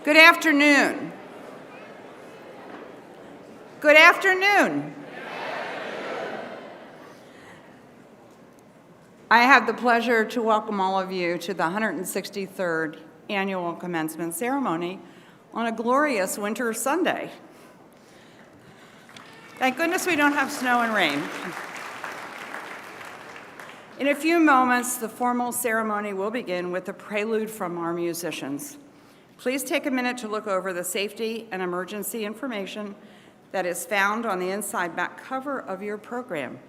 Good afternoon. Good afternoon. I have the pleasure to welcome all of you to the 163rd Annual Commencement Ceremony on a glorious winter Sunday. Thank goodness we don't have snow and rain. In a few moments, the formal ceremony will begin with a prelude from our musicians. Please take a minute to look over the safety and emergency information that is found on the inside back cover of your program.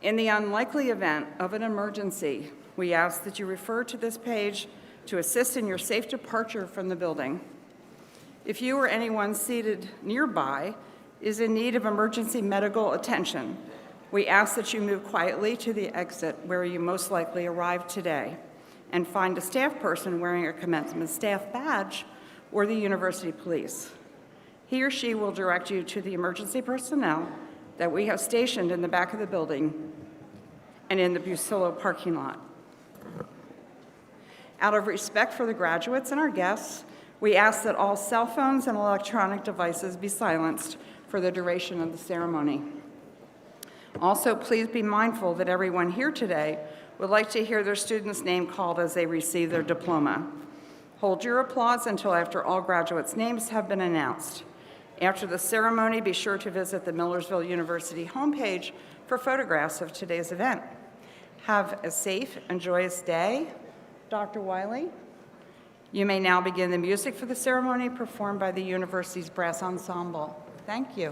In the unlikely event of an emergency, we ask that you refer to this page to assist in your safe departure from the building. If you or anyone seated nearby is in need of emergency medical attention, we ask that you move quietly to the exit where you most likely arrived today and find a staff person wearing a commencement staff badge or the university police. He or she will direct you to the emergency personnel that we have stationed in the back of the building and in the Bustillo parking lot. Out of respect for the graduates and our guests, we ask that all cell phones and electronic devices be silenced for the duration of the ceremony. Also, please be mindful that everyone here today would like to hear their student's name called as they receive their diploma. Hold your applause until after all graduates' names have been announced. After the ceremony, be sure to visit the Millersville University homepage for photographs of today's event. Have a safe and joyous day. Dr. Wiley, you may now begin the music for the ceremony performed by the university's brass ensemble. Thank you.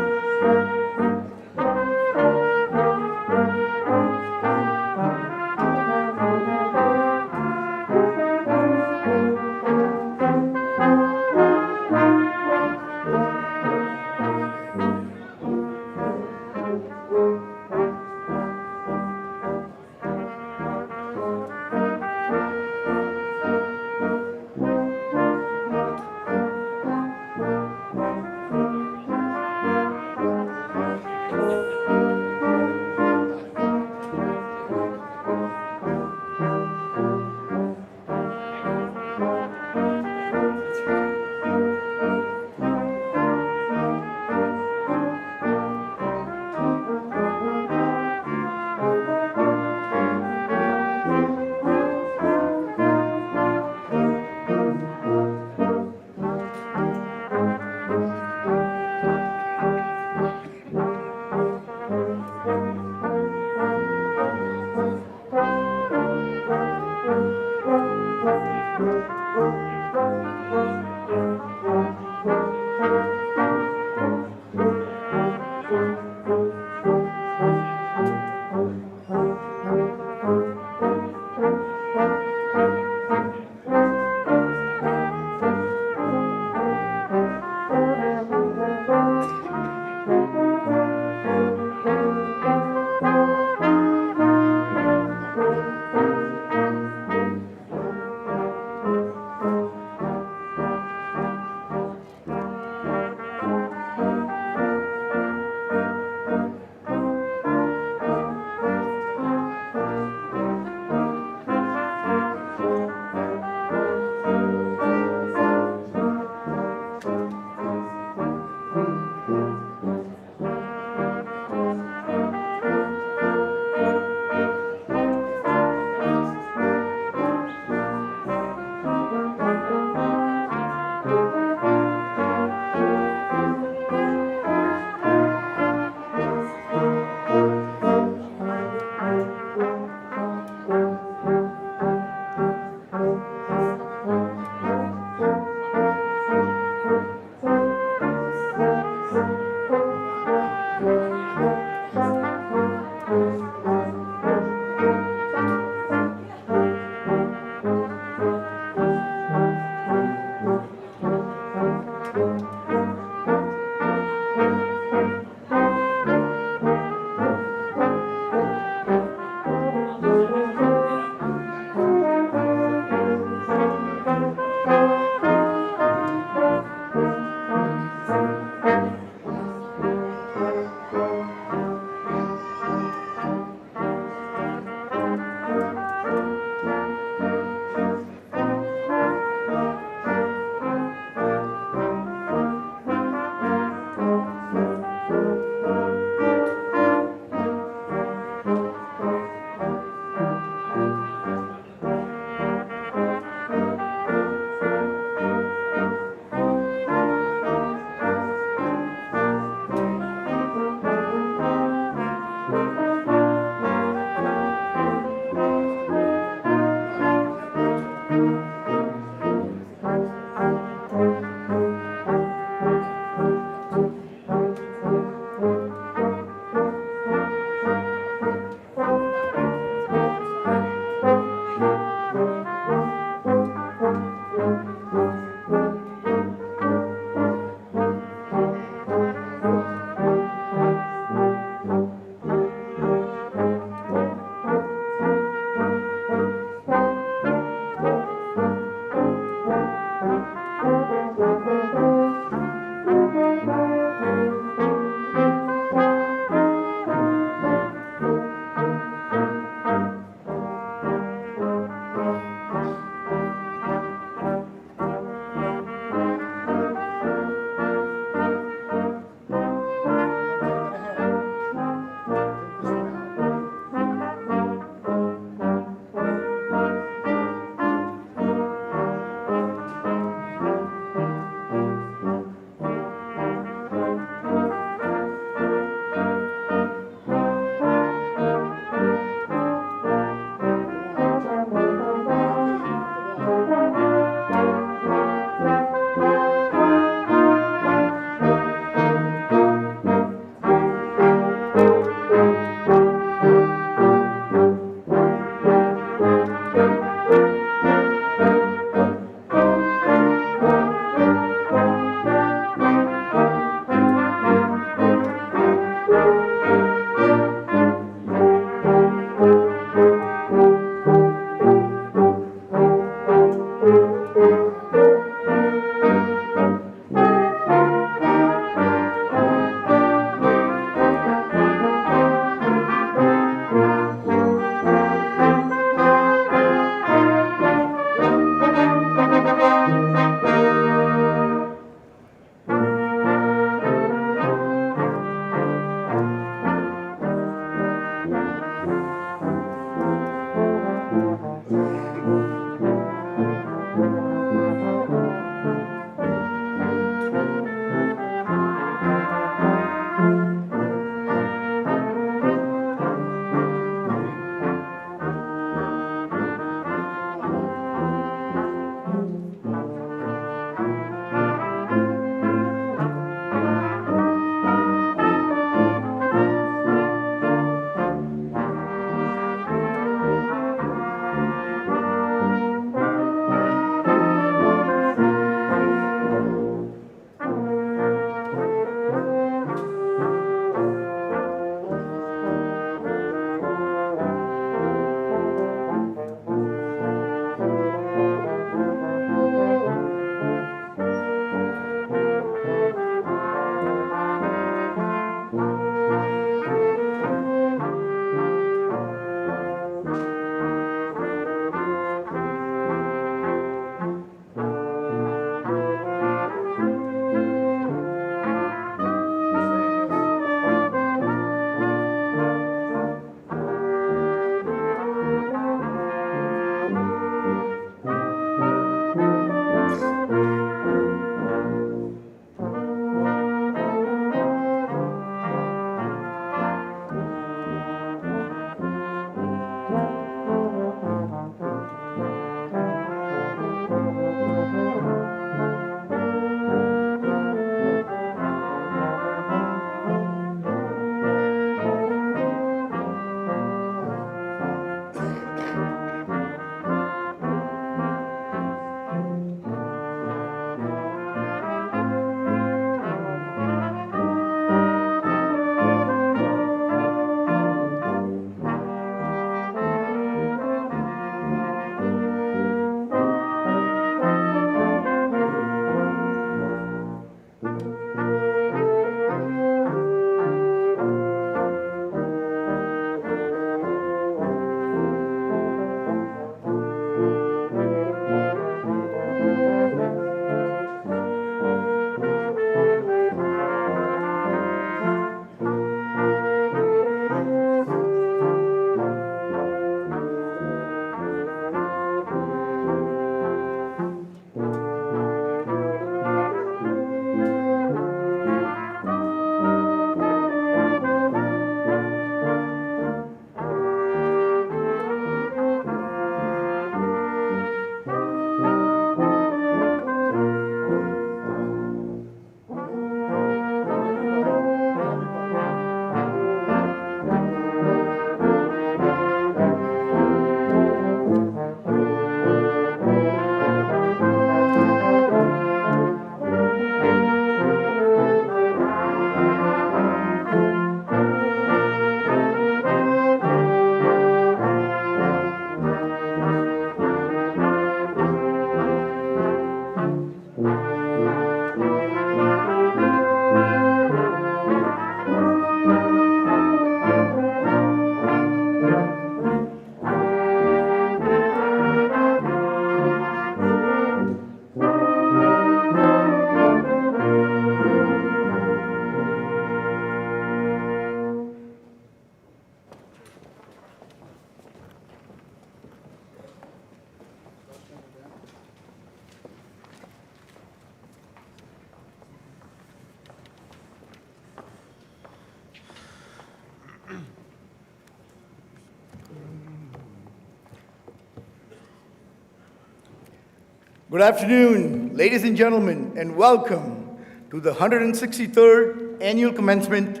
Good afternoon, ladies and gentlemen, and welcome to the 163rd Annual Commencement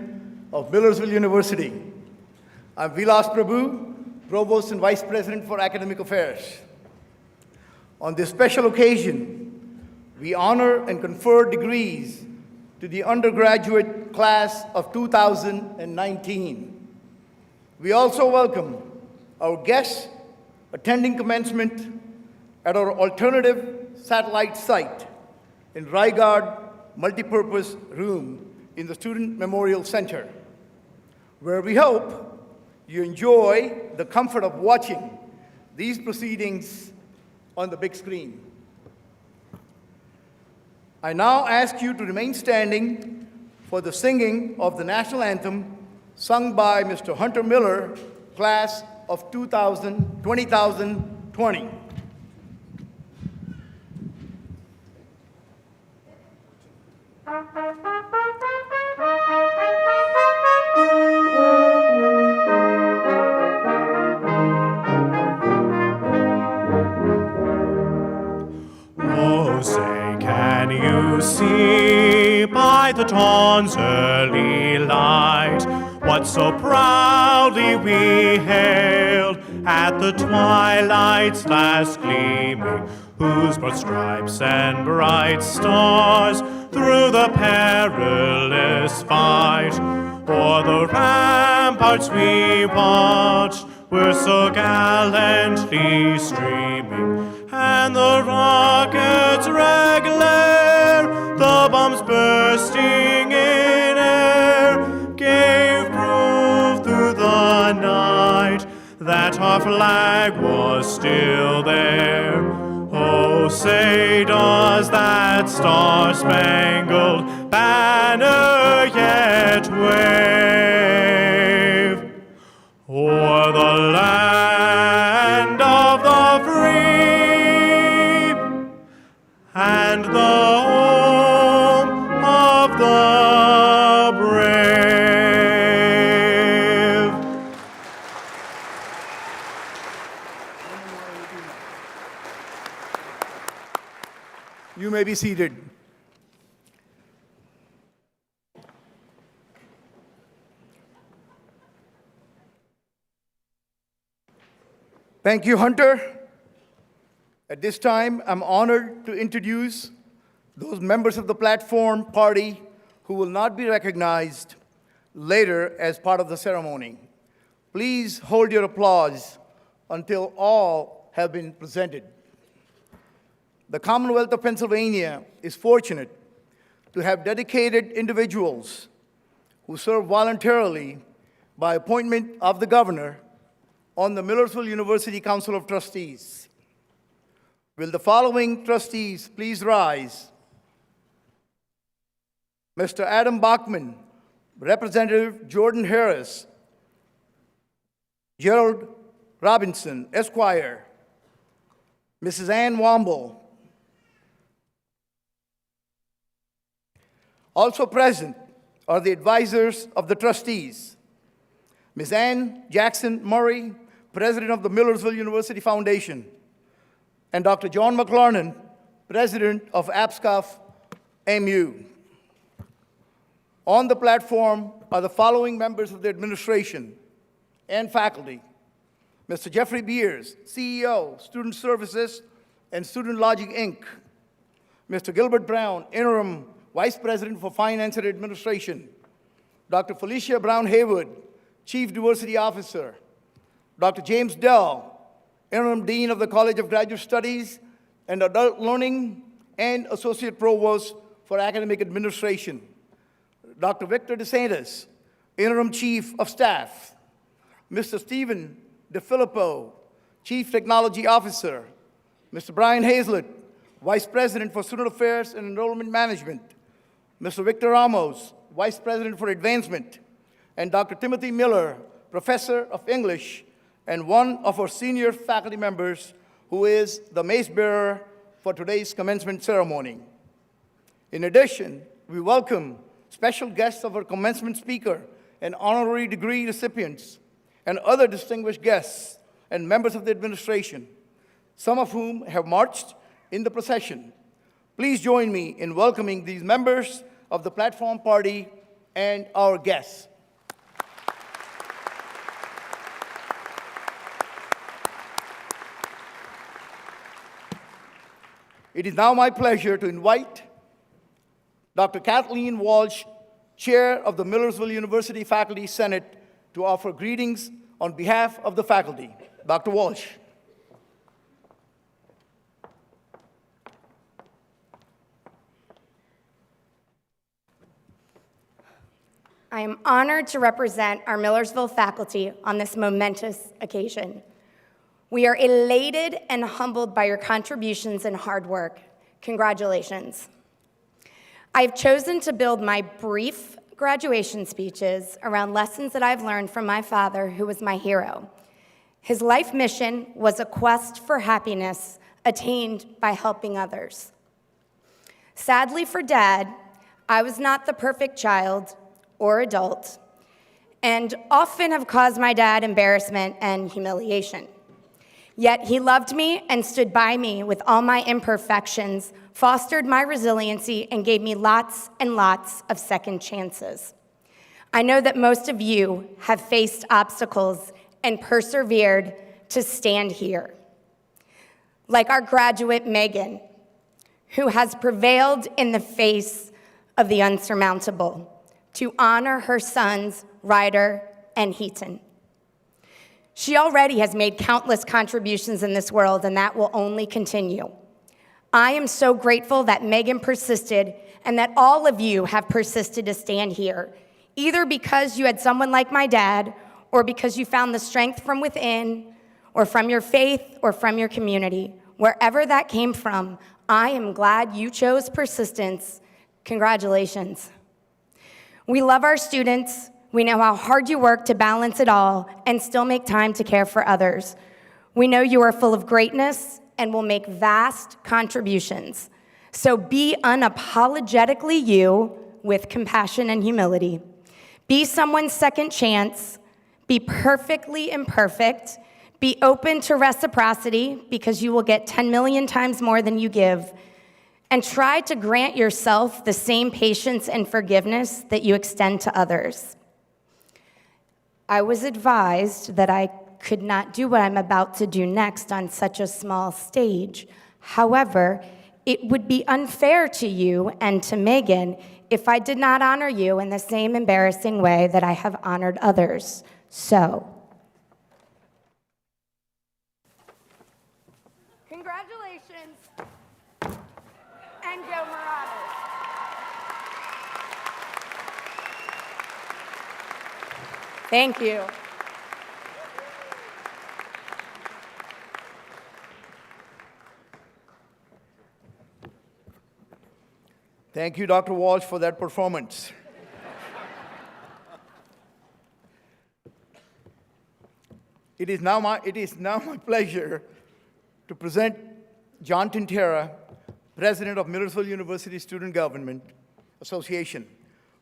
of Millersville University. I'm Vilas Prabhu, Provost and Vice President for Academic Affairs. On this special occasion, we honor and confer degrees to the undergraduate class of 2019. We also welcome our guests attending commencement at our alternative satellite site in Raigad Multipurpose Room in the Student Memorial Center, where we hope you enjoy the comfort of watching these proceedings on the big screen. I now ask you to remain standing for the singing of the national anthem sung by Mr. Hunter Miller, class of 2020. Oh, say, can you see by the dawn's early light what so proudly we hailed at the twilight's last gleaming, whose broad stripes and bright stars through the perilous fight o'er the ramparts we watched were so gallantly streaming, and the rockets' red glare, the bombs bursting in air, gave proof through the night that our flag was still there. Oh, say, does that star-spangled banner yet wave o'er the land of the free and the home of the brave? You may be seated. Thank you, Hunter. At this time, I'm honored to introduce those members of the platform party who will not be recognized later as part of the ceremony. Please hold your applause until all have been presented. The Commonwealth of Pennsylvania is fortunate to have dedicated individuals who serve voluntarily by appointment of the governor on the Millersville University Council of Trustees. Will the following trustees please rise? Mr. Adam Bachman, Representative Jordan Harris, Gerald Robinson, Esquire, Mrs. Ann Womble. Also present are the advisors of the trustees, Ms. Ann Jackson Murray, President of the Millersville University Foundation, and Dr. John McLarnon, President of APSCOF MU. On the platform are the following members of the administration and faculty: Mr. Jeffrey Beers, CEO, Student Services and Student Logic, Inc. Mr. Gilbert Brown, Interim Vice President for Finance and Administration. Dr. Felicia Brown Haywood, Chief Diversity Officer. Dr. James Dell, Interim Dean of the College of Graduate Studies and Adult Learning and Associate Provost for Academic Administration. Dr. Victor DeSantis, Interim Chief of Staff. Mr. Stephen DeFilippo, Chief Technology Officer. Mr. Brian Hazlett, Vice President for Student Affairs and Enrollment Management. Mr. Victor Ramos, Vice President for Advancement. And Dr. Timothy Miller, Professor of English and one of our senior faculty members who is the mace bearer for today's commencement ceremony. In addition, we welcome special guests of our commencement speaker and honorary degree recipients, and other distinguished guests and members of the administration, some of whom have marched in the procession. Please join me in welcoming these members of the platform party and our guests. It is now my pleasure to invite Dr. Kathleen Walsh, Chair of the Millersville University Faculty Senate, to offer greetings on behalf of the faculty. Dr. Walsh. I am honored to represent our Millersville faculty on this momentous occasion. We are elated and humbled by your contributions and hard work. Congratulations. I've chosen to build my brief graduation speeches around lessons that I've learned from my father, who was my hero. His life mission was a quest for happiness attained by helping others. Sadly for Dad, I was not the perfect child or adult, and often have caused my dad embarrassment and humiliation. Yet he loved me and stood by me with all my imperfections, fostered my resiliency, and gave me lots and lots of second chances. I know that most of you have faced obstacles and persevered to stand here. Like our graduate, Megan, who has prevailed in the face of the unsurmountable to honor her sons, Ryder and Heaton. She already has made countless contributions in this world, and that will only continue. I am so grateful that Megan persisted and that all of you have persisted to stand here, either because you had someone like my dad, or because you found the strength from within, or from your faith, or from your community. Wherever that came from, I am glad you chose persistence. Congratulations. We love our students. We know how hard you work to balance it all and still make time to care for others. We know you are full of greatness and will make vast contributions. So be unapologetically you with compassion and humility. Be someone's second chance. Be perfectly imperfect. Be open to reciprocity, because you will get 10 million times more than you give. And try to grant yourself the same patience and forgiveness that you extend to others. I was advised that I could not do what I'm about to do next on such a small stage. However, it would be unfair to you and to Megan if I did not honor you in the same embarrassing way that I have honored others. So, congratulations. And go Marauders. Thank you. Thank you, Dr. Walsh, for that performance. It is now my pleasure to present John Tintera, President of Millersville University Student Government Association,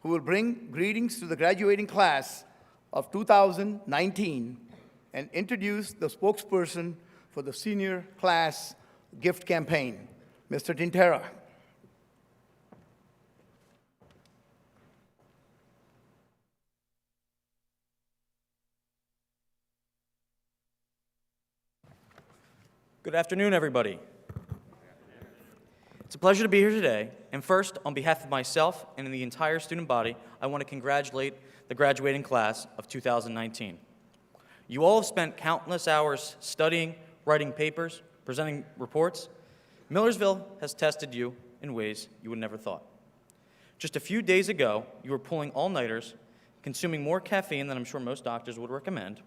who will bring greetings to the graduating class of 2019 and introduce the spokesperson for the senior class gift campaign, Mr. Tintera. Good afternoon, everybody. It's a pleasure to be here today, and first, on behalf of myself and the entire student body, I want to congratulate the graduating class of 2019. You all have spent countless hours studying, writing papers, presenting reports. Millersville has tested you in ways you would never thought. Just a few days ago, you were pulling all-nighters, consuming more caffeine than I'm sure most doctors would recommend,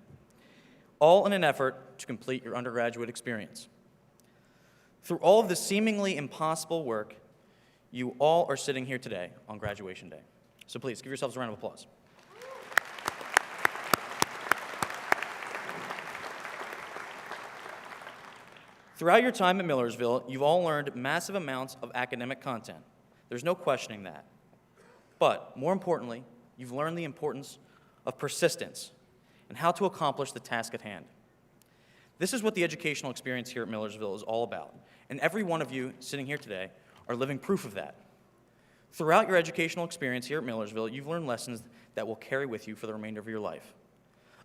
all in an effort to complete your undergraduate experience. Through all of the seemingly impossible work, you all are sitting here today on graduation day. So please, give yourselves a round of applause. Throughout your time at Millersville, you've all learned massive amounts of academic content. There's no questioning that. But more importantly, you've learned the importance of persistence, and how to accomplish the task at hand. This is what the educational experience here at Millersville is all about, and every one of you sitting here today are living proof of that. Throughout your educational experience here at Millersville, you've learned lessons that will carry with you for the remainder of your life.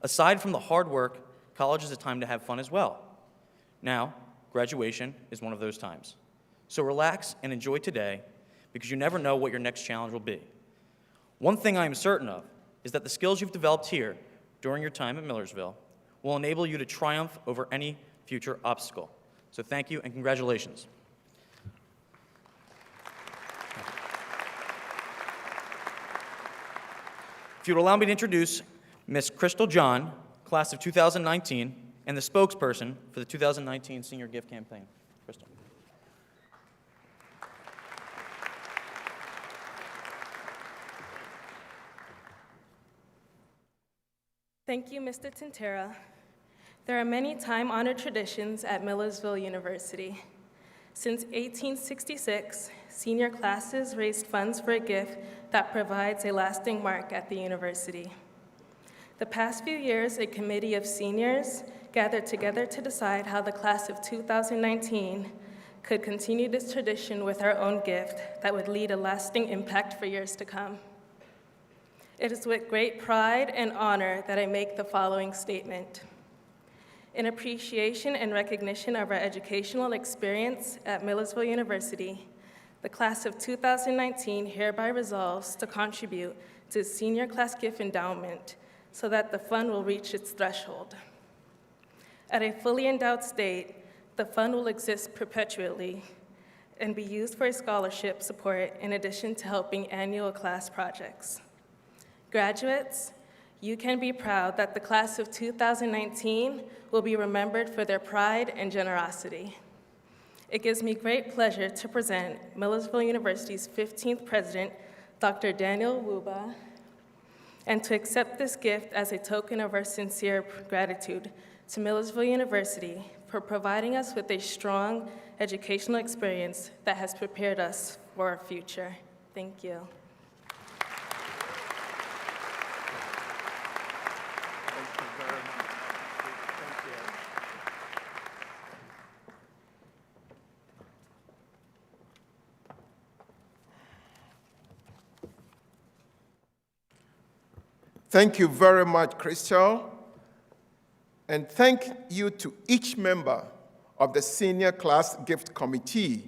Aside from the hard work, college is a time to have fun as well. Now, graduation is one of those times. So relax and enjoy today, because you never know what your next challenge will be. One thing I am certain of is that the skills you've developed here during your time at Millersville will enable you to triumph over any future obstacle. So thank you and congratulations. If you would allow me to introduce Ms. Crystal John, class of 2019, and the spokesperson for the 2019 Senior Gift Campaign. Crystal. Thank you, Mr. Tintera. There are many time-honored traditions at Millersville University. Since 1866, senior classes raised funds for a gift that provides a lasting mark at the university. The past few years, a committee of seniors gathered together to decide how the class of 2019 could continue this tradition with our own gift that would leave a lasting impact for years to come. It is with great pride and honor that I make the following statement. In appreciation and recognition of our educational experience at Millersville University, the class of 2019 hereby resolves to contribute to senior class gift endowment so that the fund will reach its threshold. At a fully endowed state, the fund will exist perpetually and be used for scholarship support in addition to helping annual class projects. Graduates, you can be proud that the class of 2019 will be remembered for their pride and generosity. It gives me great pleasure to present Millersville University's 15th president, Dr. Daniel Wuba, and to accept this gift as a token of our sincere gratitude to Millersville University for providing us with a strong educational experience that has prepared us for our future. Thank you. Thank you very much, Crystal. And thank you to each member of the Senior Class Gift Committee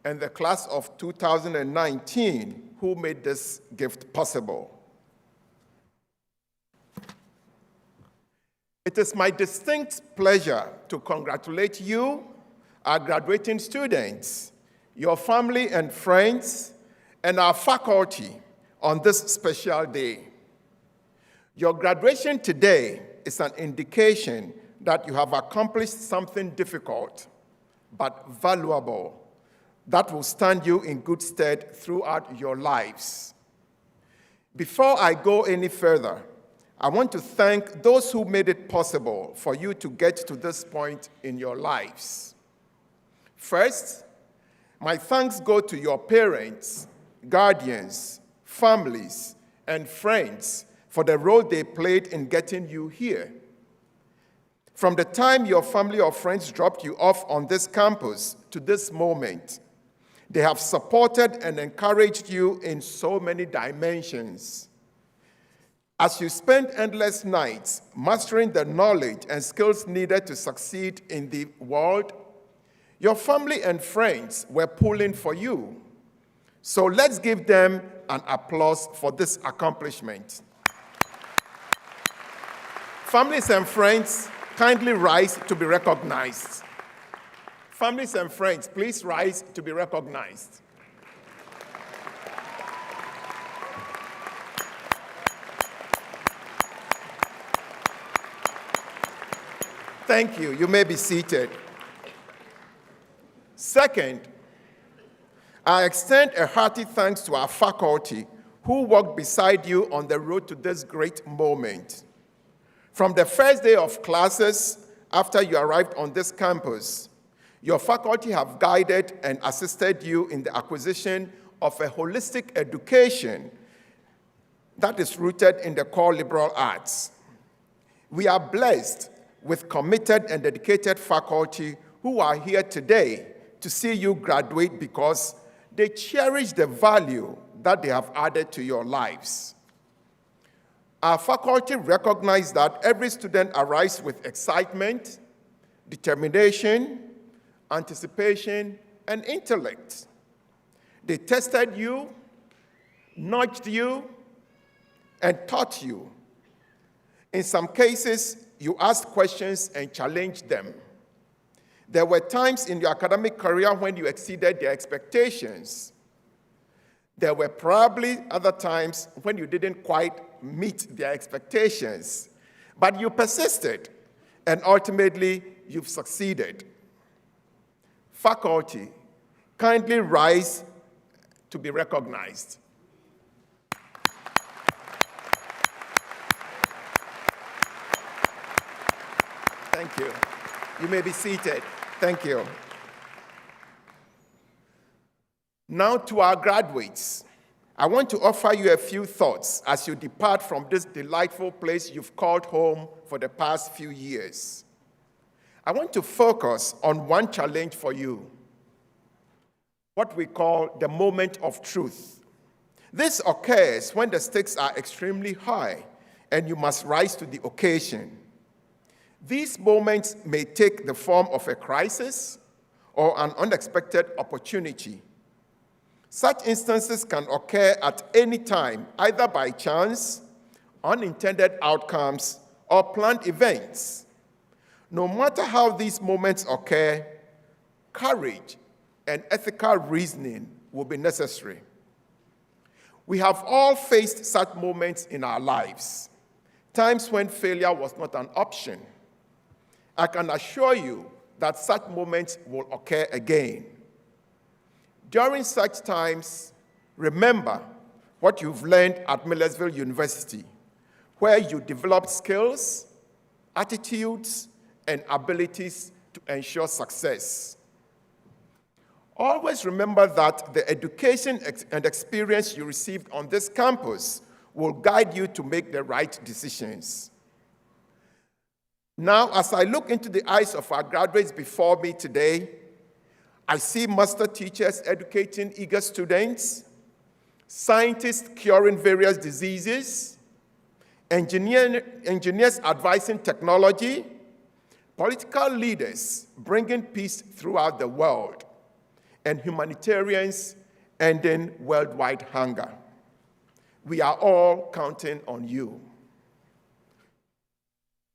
and the class of 2019 who made this gift possible. It is my distinct pleasure to congratulate you, our graduating students, your family and friends, and our faculty on this special day. Your graduation today is an indication that you have accomplished something difficult but valuable that will stand you in good stead throughout your lives. Before I go any further, I want to thank those who made it possible for you to get to this point in your lives. First, my thanks go to your parents, guardians, families, and friends for the role they played in getting you here. From the time your family or friends dropped you off on this campus to this moment, they have supported and encouraged you in so many dimensions. As you spend endless nights mastering the knowledge and skills needed to succeed in the world, your family and friends were pulling for you. So let's give them an applause for this accomplishment. Families and friends, kindly rise to be recognized. Families and friends, please rise to be recognized. Thank you. You may be seated. Second, I extend a hearty thanks to our faculty who walked beside you on the road to this great moment. From the first day of classes after you arrived on this campus, your faculty have guided and assisted you in the acquisition of a holistic education that is rooted in the core liberal arts. We are blessed with committed and dedicated faculty who are here today to see you graduate because they cherish the value that they have added to your lives. Our faculty recognize that every student arrives with excitement, determination, anticipation, and intellect. They tested you, nudged you, and taught you. In some cases, you asked questions and challenged them. There were times in your academic career when you exceeded their expectations. There were probably other times when you didn't quite meet their expectations, but you persisted, and ultimately, you've succeeded. Faculty, kindly rise to be recognized. Thank you. You may be seated. Thank you. Now to our graduates. I want to offer you a few thoughts as you depart from this delightful place you've called home for the past few years. I want to focus on one challenge for you, what we call the moment of truth. This occurs when the stakes are extremely high and you must rise to the occasion. These moments may take the form of a crisis or an unexpected opportunity. Such instances can occur at any time, either by chance, unintended outcomes, or planned events. No matter how these moments occur, courage and ethical reasoning will be necessary. We have all faced such moments in our lives, times when failure was not an option. I can assure you that such moments will occur again. During such times, remember what you've learned at Millersville University, where you developed skills, attitudes, and abilities to ensure success. Always remember that the education and experience you received on this campus will guide you to make the right decisions. Now, as I look into the eyes of our graduates before me today, I see master teachers educating eager students, scientists curing various diseases, engineers advising technology, political leaders bringing peace throughout the world, and humanitarians ending worldwide hunger. We are all counting on you.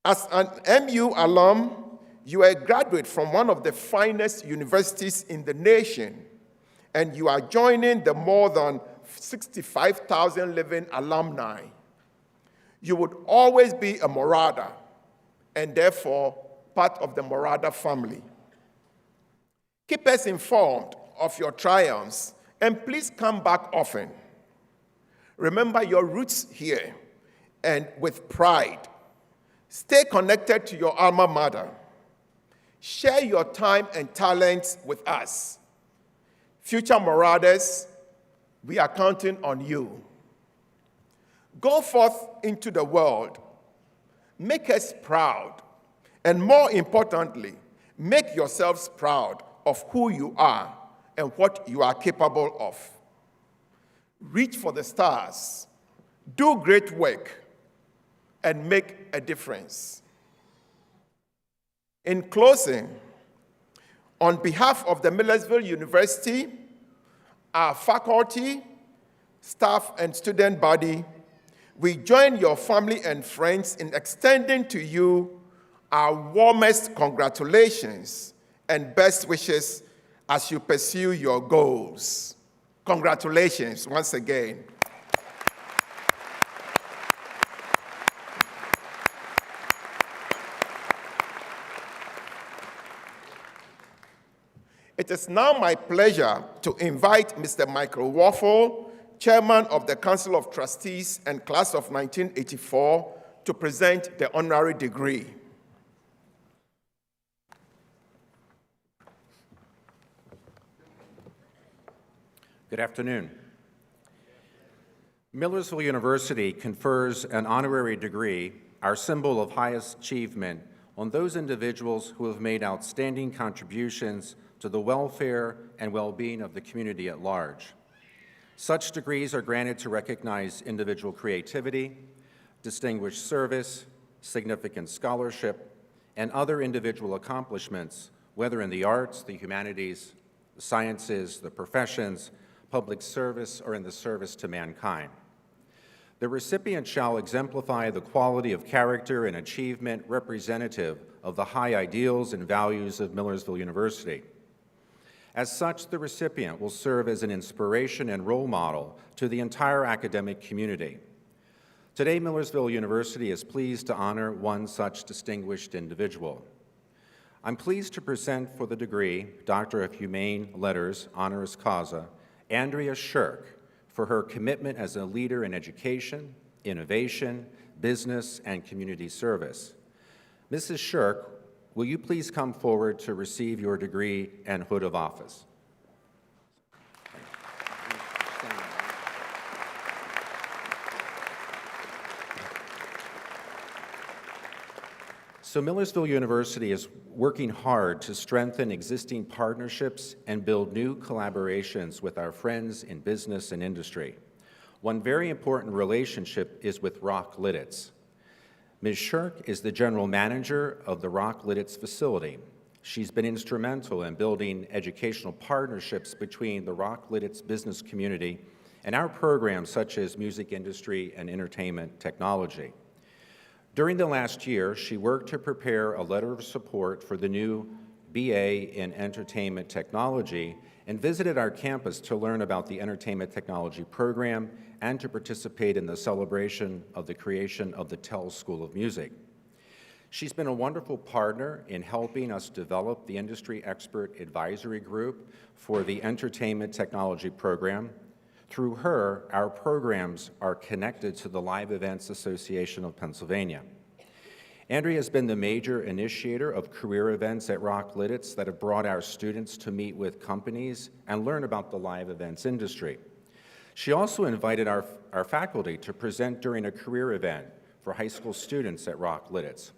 As an MU alum, you are a graduate from one of the finest universities in the nation, and you are joining the more than 65,000 living alumni. You would always be a Morada, and therefore part of the Morada family. Keep us informed of your triumphs, and please come back often. Remember your roots here, and with pride, stay connected to your alma mater. Share your time and talents with us. Future Moradas, we are counting on you. Go forth into the world. Make us proud. And more importantly, make yourselves proud of who you are and what you are capable of. Reach for the stars. Do great work and make a difference. In closing, on behalf of the Millersville University, our faculty, staff, and student body, we join your family and friends in extending to you our warmest congratulations and best wishes as you pursue your goals. Congratulations once again. It is now my pleasure to invite Mr. Michael Waffle, Chairman of the Council of Trustees and Class of 1984, to present the honorary degree. Good afternoon. Millersville University confers an honorary degree, our symbol of highest achievement, on those individuals who have made outstanding contributions to the welfare and well-being of the community at large. Such degrees are granted to recognize individual creativity, distinguished service, significant scholarship, and other individual accomplishments, whether in the arts, the humanities, the sciences, the professions, public service, or in the service to mankind. The recipient shall exemplify the quality of character and achievement representative of the high ideals and values of Millersville University. As such, the recipient will serve as an inspiration and role model to the entire academic community. Today, Millersville University is pleased to honor one such distinguished individual. I'm pleased to present for the degree, Doctor of Humane Letters, honoris causa, Andrea Shirk, for her commitment as a leader in education, innovation, business, and community service. Mrs. Shirk, will you please come forward to receive your degree and hood of office? So Millersville University is working hard to strengthen existing partnerships and build new collaborations with our friends in business and industry. One very important relationship is with Rock Lidditz. Ms. Shirk is the general manager of the Rock Lidditz facility. She's been instrumental in building educational partnerships between the Rock Lidditz business community and our programs such as music industry and entertainment technology. During the last year, she worked to prepare a letter of support for the new BA in Entertainment Technology and visited our campus to learn about the Entertainment Technology program and to participate in the celebration of the creation of the Tell School of Music. She's been a wonderful partner in helping us develop the Industry Expert Advisory Group for the Entertainment Technology program. Through her, our programs are connected to the Live Events Association of Pennsylvania. Andrea has been the major initiator of career events at Rock Lidditz that have brought our students to meet with companies and learn about the live events industry. She also invited our faculty to present during a career event for high school students at Rock Lidditz.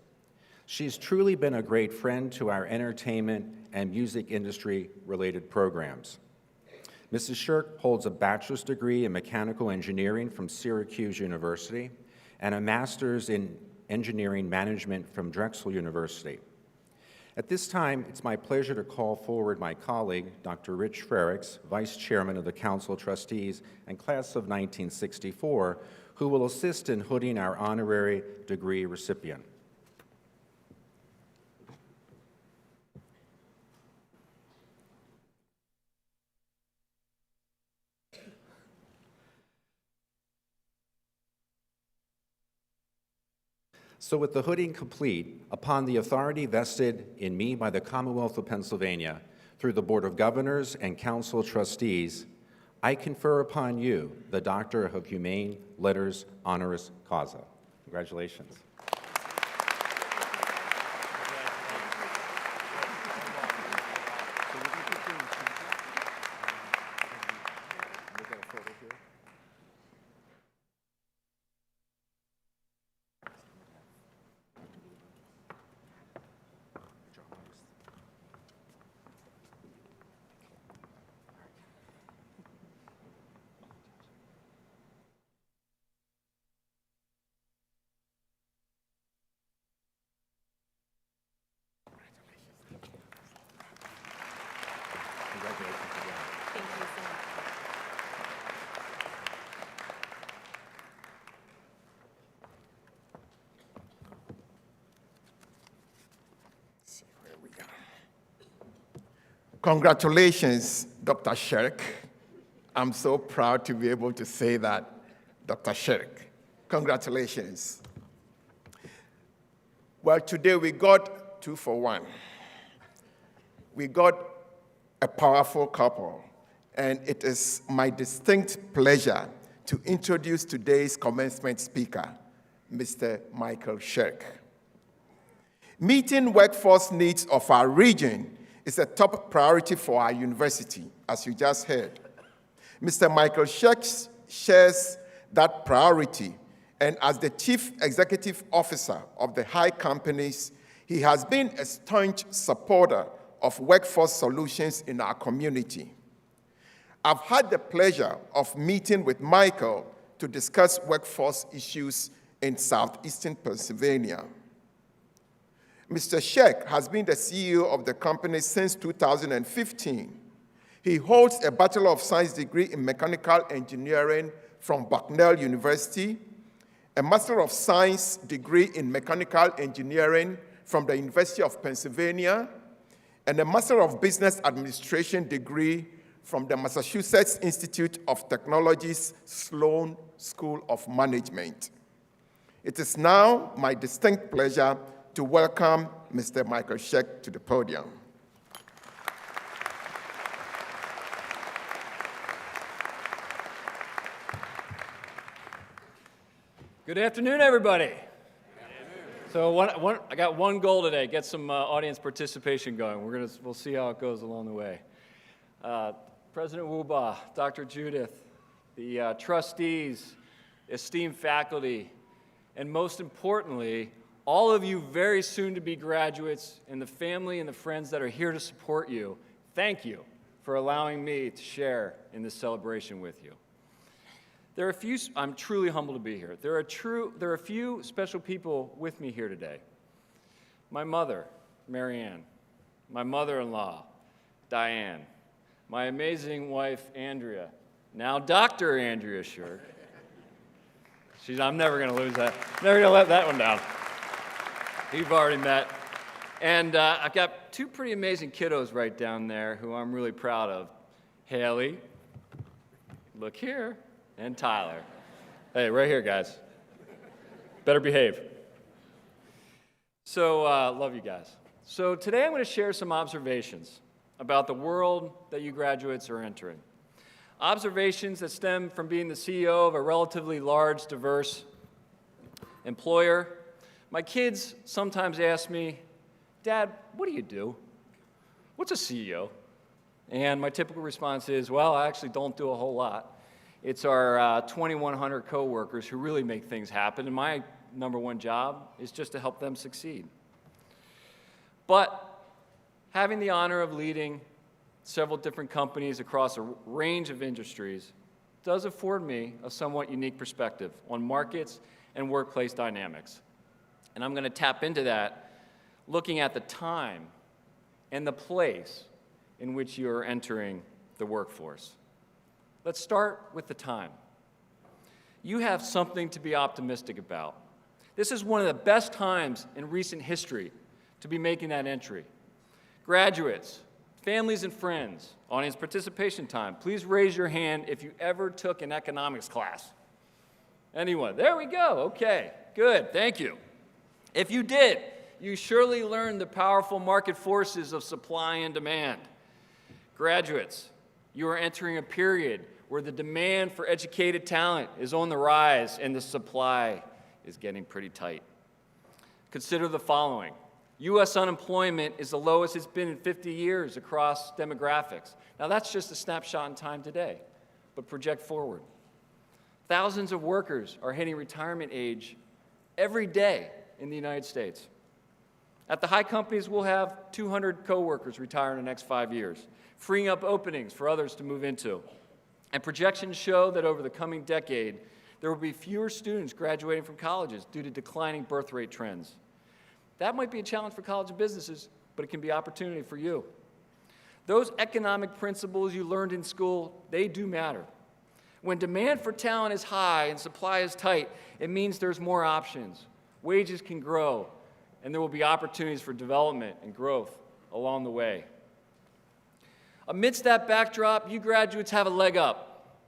She's truly been a great friend to our entertainment and music industry-related programs. Mrs. Shirk holds a bachelor's degree in mechanical engineering from Syracuse University and a master's in engineering management from Drexel University. At this time, it's my pleasure to call forward my colleague, Dr. Rich Frericks, Vice Chairman of the Council of Trustees and Class of 1964, who will assist in hooding our honorary degree recipient. So with the hooding complete, upon the authority vested in me by the Commonwealth of Pennsylvania, through the Board of Governors and Council of Trustees, I confer upon you the Doctor of Humane Letters honoris causa. Congratulations. Congratulations, Dr. Shirk. I'm so proud to be able to say that, Dr. Shirk. Congratulations. Well, today we got 2 for 1. We got a powerful couple, and it is my distinct pleasure to introduce today's commencement speaker, Mr. Michael Shirk. Meeting workforce needs of our region is a top priority for our university, as you just heard. Mr. Michael Shirk shares that priority, and as the Chief Executive Officer of the High Companies, he has been a staunch supporter of workforce solutions in our community. I've had the pleasure of meeting with Michael to discuss workforce issues in southeastern Pennsylvania. Mr. Sheck has been the CEO of the company since 2015. He holds a Bachelor of Science degree in Mechanical Engineering from Bucknell University, a Master of Science degree in Mechanical Engineering from the University of Pennsylvania, and a Master of Business Administration degree from the Massachusetts Institute of Technology's Sloan School of Management. It is now my distinct pleasure to welcome Mr. Michael Sheck to the podium. Good afternoon, everybody. So I got one goal today: get some audience participation going. We'll see how it goes along the way. President Wuba, Dr. Judith, the trustees, esteemed faculty, and most importantly, all of you very soon to be graduates and the family and the friends that are here to support you, thank you for allowing me to share in this celebration with you. I'm truly humbled to be here. There are a few special people with me here today. My mother, Marianne, my mother-in-law, Diane, my amazing wife, Andrea, now Dr. Andrea Shirk. I'm never gonna lose that. Never gonna let that one down. You've already met. And I've got two pretty amazing kiddos right down there who I'm really proud of. Haley, look here, and Tyler. Hey, right here, guys. Better behave. So, love you guys. So today I'm gonna share some observations about the world that you graduates are entering. Observations that stem from being the CEO of a relatively large, diverse employer. My kids sometimes ask me, Dad, what do you do? What's a CEO? And my typical response is, well, I actually don't do a whole lot. It's our 2,100 coworkers who really make things happen, and my number one job is just to help them succeed. But having the honor of leading several different companies across a range of industries does afford me a somewhat unique perspective on markets and workplace dynamics. And I'm going to tap into that looking at the time and the place in which you are entering the workforce. Let's start with the time. You have something to be optimistic about. This is one of the best times in recent history to be making that entry. Graduates, families and friends, audience participation time, please raise your hand if you ever took an economics class. Anyone? There we go. Okay, good. Thank you. If you did, you surely learned the powerful market forces of supply and demand. Graduates, you are entering a period where the demand for educated talent is on the rise and the supply is getting pretty tight. Consider the following. U.S. unemployment is the lowest it's been in 50 years across demographics. Now, that's just a snapshot in time today, but project forward. Thousands of workers are hitting retirement age every day in the United States. At the high companies, we'll have 200 coworkers retire in the next 5 years, freeing up openings for others to move into. And projections show that over the coming decade, there will be fewer students graduating from colleges due to declining birth rate trends. That might be a challenge for college and businesses, but it can be an opportunity for you. Those economic principles you learned in school, they do matter. When demand for talent is high and supply is tight, it means there's more options. Wages can grow, and there will be opportunities for development and growth along the way. Amidst that backdrop, you graduates have a leg up.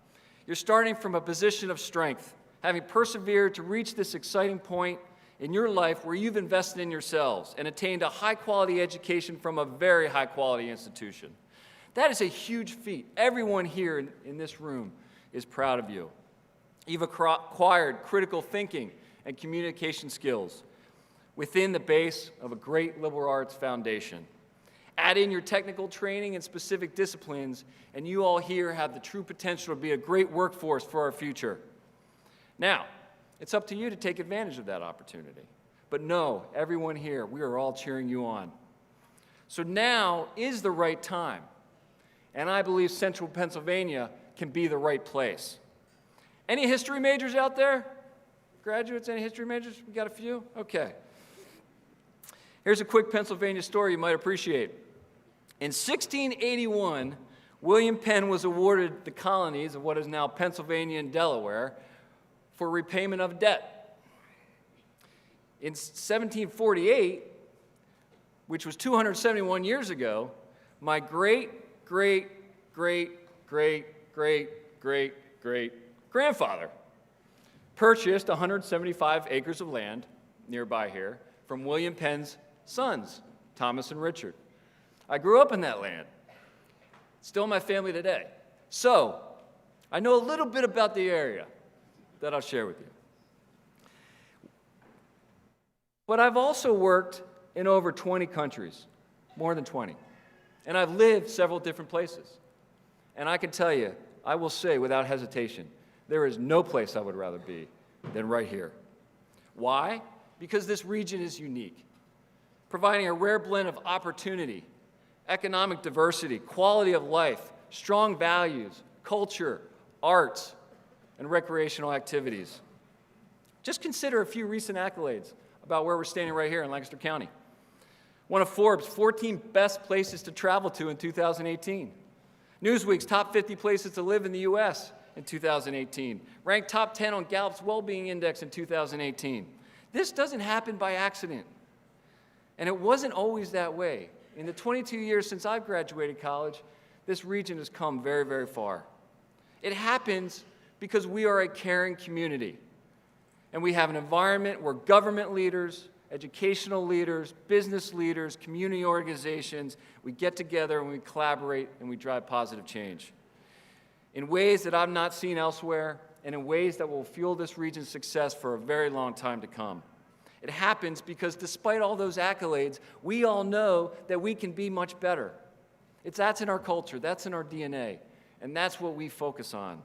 You're starting from a position of strength, having persevered to reach this exciting point in your life where you've invested in yourselves and attained a high-quality education from a very high-quality institution. That is a huge feat. Everyone here in this room is proud of you. You've acquired critical thinking and communication skills within the base of a great liberal arts foundation. Add in your technical training and specific disciplines, and you all here have the true potential to be a great workforce for our future. Now, it's up to you to take advantage of that opportunity. But know, everyone here, we are all cheering you on. So now is the right time. And I believe Central Pennsylvania can be the right place. Any history majors out there? Graduates, any history majors? We got a few? Okay. Here's a quick Pennsylvania story you might appreciate. In 1681, William Penn was awarded the colonies of what is now Pennsylvania and Delaware for repayment of debt. In 1748, which was 271 years ago, my great-great-great-great-great-great-grandfather purchased 175 acres of land nearby here from William Penn's sons, Thomas and Richard. I grew up in that land. Still my family today. So, I know a little bit about the area that I'll share with you. But I've also worked in over 20 countries, more than 20. And I've lived several different places. And I can tell you, I will say without hesitation, there is no place I would rather be than right here. Why? Because this region is unique, providing a rare blend of opportunity, economic diversity, quality of life, strong values, culture, arts, and recreational activities. Just consider a few recent accolades about where we're standing right here in Lancaster County. One of Forbes' 14 best places to travel to in 2018. Newsweek's top 50 places to live in the U.S. in 2018. Ranked top 10 on Gallup's Wellbeing Index in 2018. This doesn't happen by accident. And it wasn't always that way. In the 22 years since I've graduated college, this region has come very, very far. It happens because we are a caring community. And we have an environment where government leaders, educational leaders, business leaders, community organizations, we get together and we collaborate and we drive positive change in ways that I've not seen elsewhere and in ways that will fuel this region's success for a very long time to come. It happens because despite all those accolades, we all know that we can be much better. That's in our culture, that's in our DNA, and that's what we focus on.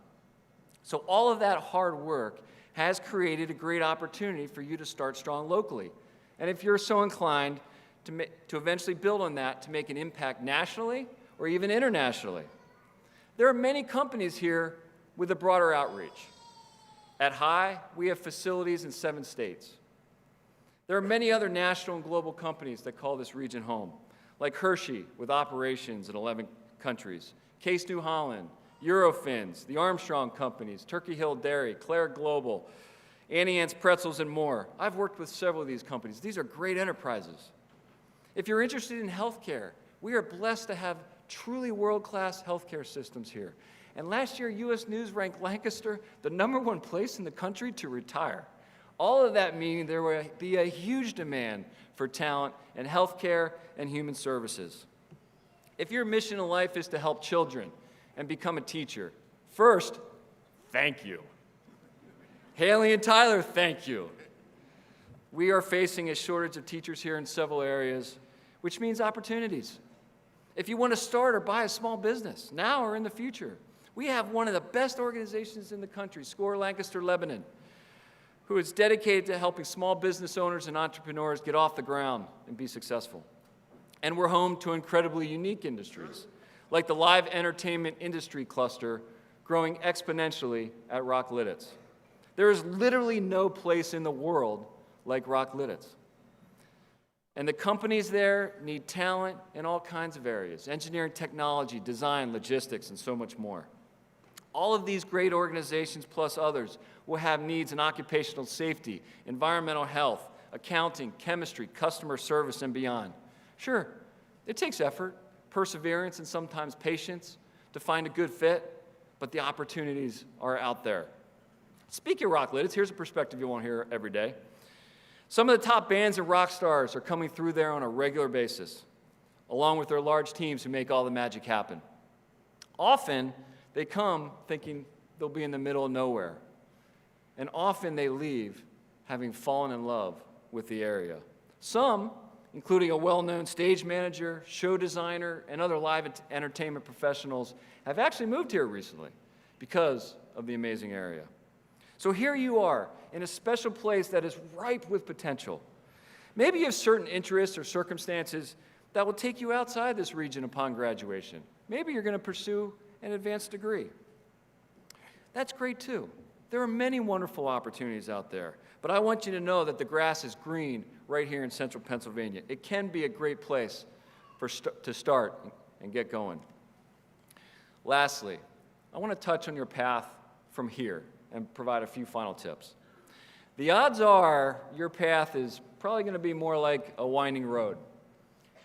So all of that hard work has created a great opportunity for you to start strong locally. And if you're so inclined to eventually build on that to make an impact nationally or even internationally. There are many companies here with a broader outreach. At High, we have facilities in 7 states. There are many other national and global companies that call this region home, like Hershey with operations in 11 countries, Case New Holland, Eurofins, the Armstrong Companies, Turkey Hill Dairy, Claire Global, Annie Ann's Pretzels, and more. I've worked with several of these companies. These are great enterprises. If you're interested in healthcare, we are blessed to have truly world-class healthcare systems here. And last year, U.S. News ranked Lancaster the #1 place in the country to retire. All of that meaning there will be a huge demand for talent in healthcare and human services. If your mission in life is to help children and become a teacher, first, thank you. Haley and Tyler, thank you. We are facing a shortage of teachers here in several areas, which means opportunities. If you want to start or buy a small business, now or in the future, we have one of the best organizations in the country, SCORE Lancaster Lebanon, who is dedicated to helping small business owners and entrepreneurs get off the ground and be successful. And we're home to incredibly unique industries, like the live entertainment industry cluster growing exponentially at Rock Lidditz. There is literally no place in the world like Rock Lidditz. And the companies there need talent in all kinds of areas: engineering, technology, design, logistics, and so much more. All of these great organizations, plus others, will have needs in occupational safety, environmental health, accounting, chemistry, customer service, and beyond. Sure, it takes effort, perseverance, and sometimes patience to find a good fit, but the opportunities are out there. Speaking of Rock Lidditz, here's a perspective you won't hear every day. Some of the top bands and rock stars are coming through there on a regular basis, along with their large teams who make all the magic happen. Often, they come thinking they'll be in the middle of nowhere, and often they leave having fallen in love with the area. Some, including a well-known stage manager, show designer, and other live entertainment professionals, have actually moved here recently because of the amazing area. So here you are in a special place that is ripe with potential. Maybe you have certain interests or circumstances that will take you outside this region upon graduation. Maybe you're going to pursue an advanced degree. That's great too. There are many wonderful opportunities out there, but I want you to know that the grass is green right here in central Pennsylvania. It can be a great place to start and get going. Lastly, I want to touch on your path from here and provide a few final tips. The odds are your path is probably going to be more like a winding road.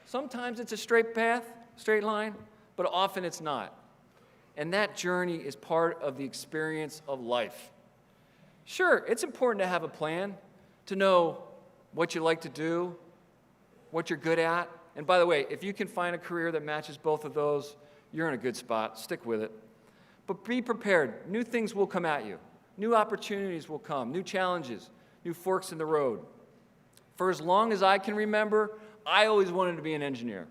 Sometimes it's a straight path, straight line, but often it's not. And that journey is part of the experience of life. Sure, it's important to have a plan, to know what you like to do, what you're good at. And by the way, if you can find a career that matches both of those, you're in a good spot. Stick with it. But be prepared. New things will come at you. New opportunities will come, new challenges, new forks in the road. For as long as I can remember, I always wanted to be an engineer.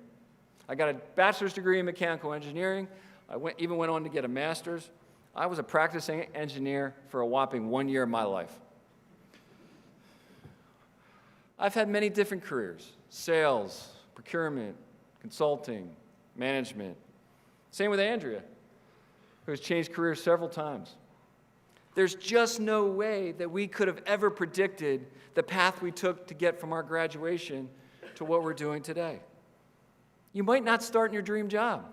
I got a bachelor's degree in mechanical engineering. I even went on to get a master's. I was a practicing engineer for a whopping 1 year of my life. I've had many different careers: sales, procurement, consulting, management. Same with Andrea, who has changed careers several times. There's just no way that we could have ever predicted the path we took to get from our graduation to what we're doing today. You might not start in your dream job,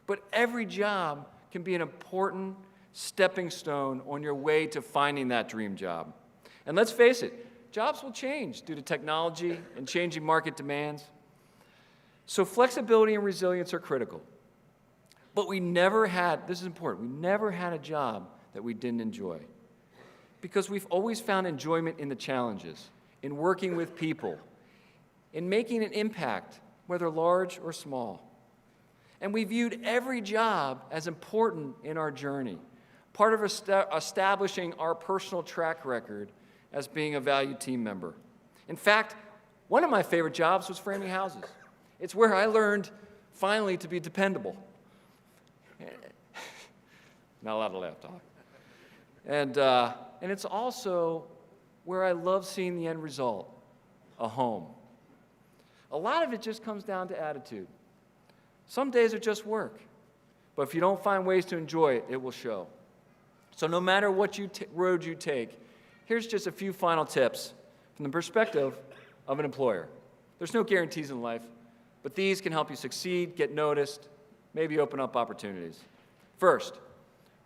but every job can be an important stepping stone on your way to finding that dream job. And let's face it, jobs will change due to technology and changing market demands. So flexibility and resilience are critical. But we never had, this is important, we never had a job that we didn't enjoy. Because we've always found enjoyment in the challenges, in working with people, in making an impact, whether large or small. And we viewed every job as important in our journey, part of establishing our personal track record as being a valued team member. In fact, one of my favorite jobs was framing houses. It's where I learned, finally, to be dependable. Not allowed to laugh, Doc. And it's also where I love seeing the end result, a home. A lot of it just comes down to attitude. Some days are just work, but if you don't find ways to enjoy it, it will show. So no matter what road you take, here's just a few final tips from the perspective of an employer. There's no guarantees in life, but these can help you succeed, get noticed, maybe open up opportunities. First,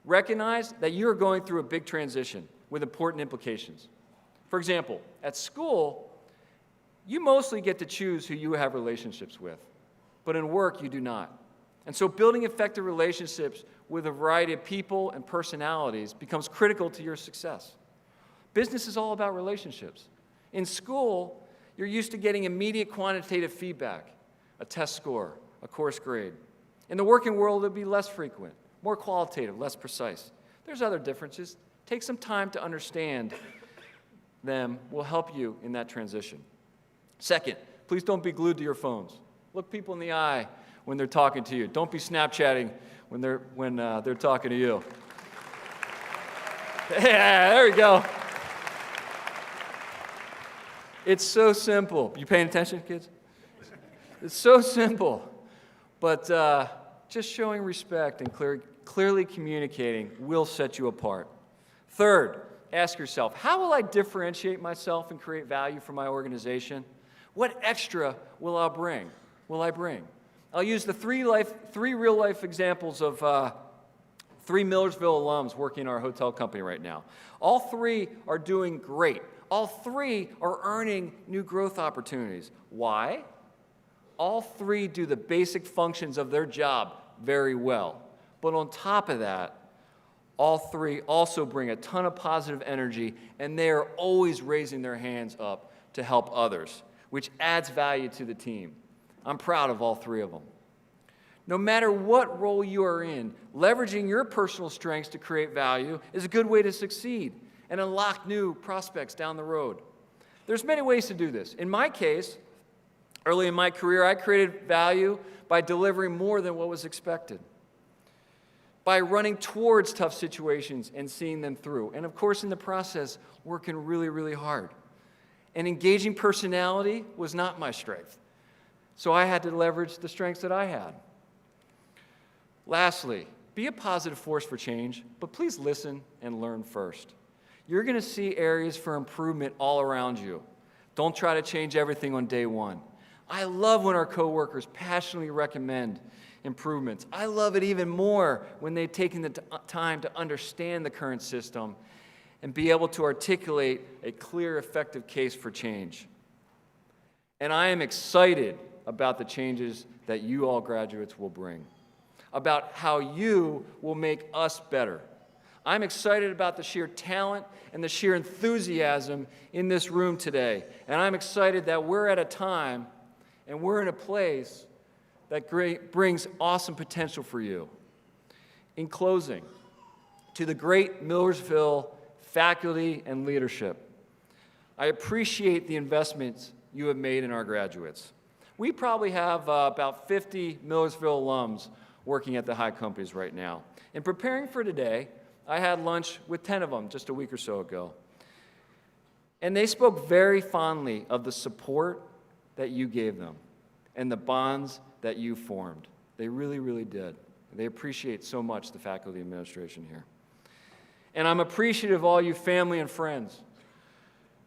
recognize that you're going through a big transition with important implications. For example, at school, you mostly get to choose who you have relationships with, but in work, you do not. And so building effective relationships with a variety of people and personalities becomes critical to your success. Business is all about relationships. In school, you're used to getting immediate quantitative feedback, a test score, a course grade. In the working world, it'll be less frequent, more qualitative, less precise. There's other differences. Take some time to understand them will help you in that transition. Second, please don't be glued to your phones. Look people in the eye when they're talking to you. Don't be Snapchatting when they're talking to you. Yeah, there we go. It's so simple. You paying attention, kids? It's so simple. But just showing respect and clearly communicating will set you apart. Third, ask yourself, how will I differentiate myself and create value for my organization? What extra will I bring? I'll use the three real-life examples of three Millersville alums working in our hotel company right now. All three are doing great. All three are earning new growth opportunities. Why? All three do the basic functions of their job very well. But on top of that, all three also bring a ton of positive energy, and they are always raising their hands up to help others, which adds value to the team. I'm proud of all three of them. No matter what role you are in, leveraging your personal strengths to create value is a good way to succeed and unlock new prospects down the road. There's many ways to do this. In my case, early in my career, I created value by delivering more than what was expected. by running towards tough situations and seeing them through. And of course, in the process, working really, really hard. An engaging personality was not my strength. So I had to leverage the strengths that I had. Lastly, be a positive force for change, but please listen and learn first. You're going to see areas for improvement all around you. Don't try to change everything on day one. I love when our coworkers passionately recommend improvements. I love it even more when they've taken the time to understand the current system and be able to articulate a clear, effective case for change. And I am excited about the changes that you all graduates will bring, about how you will make us better. I'm excited about the sheer talent and the sheer enthusiasm in this room today. And I'm excited that we're at a time and we're in a place that brings awesome potential for you. In closing, to the great Millersville faculty and leadership, I appreciate the investments you have made in our graduates. We probably have about 50 Millersville alums working at the high companies right now. In preparing for today, I had lunch with 10 of them just a week or so ago. And they spoke very fondly of the support that you gave them and the bonds that you formed. They really, really did. They appreciate so much the faculty administration here. And I'm appreciative of all you family and friends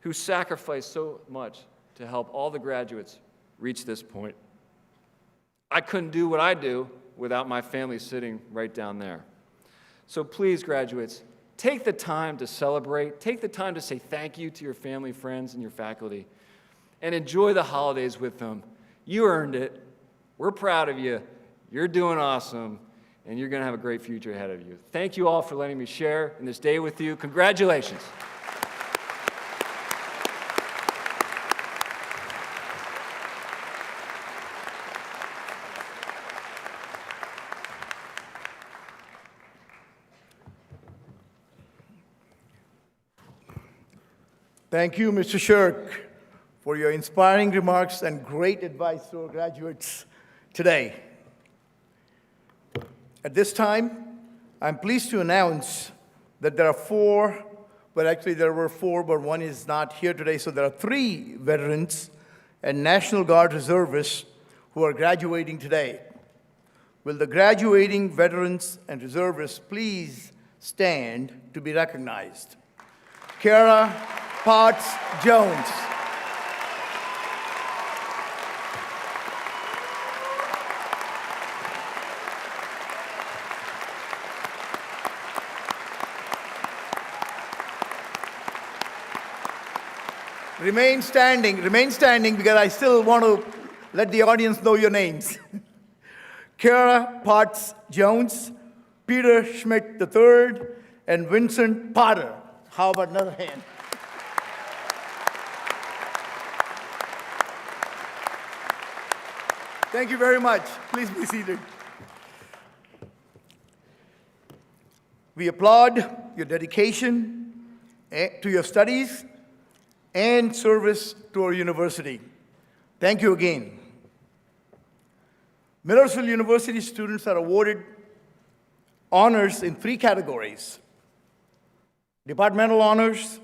who sacrificed so much to help all the graduates reach this point. I couldn't do what I do without my family sitting right down there. So please, graduates, take the time to celebrate, take the time to say thank you to your family, friends, and your faculty, and enjoy the holidays with them. You earned it. We're proud of you. You're doing awesome, and you're going to have a great future ahead of you. Thank you all for letting me share in this day with you. Congratulations. Thank you, Mr. Shirk, for your inspiring remarks and great advice to our graduates today. At this time, I'm pleased to announce that there are four, well, actually there were four, but one is not here today, so there are 3 veterans and National Guard reservists who are graduating today. Will the graduating veterans and reservists please stand to be recognized? Kara Potts Jones. Remain standing because I still want to let the audience know your names. Kara Potts Jones, Peter Schmidt III, and Vincent Potter. How about another hand? Thank you very much. Please be seated. We applaud your dedication to your studies and service to our university. Thank you again. Millersville University students are awarded honors in 3 categories: departmental honors,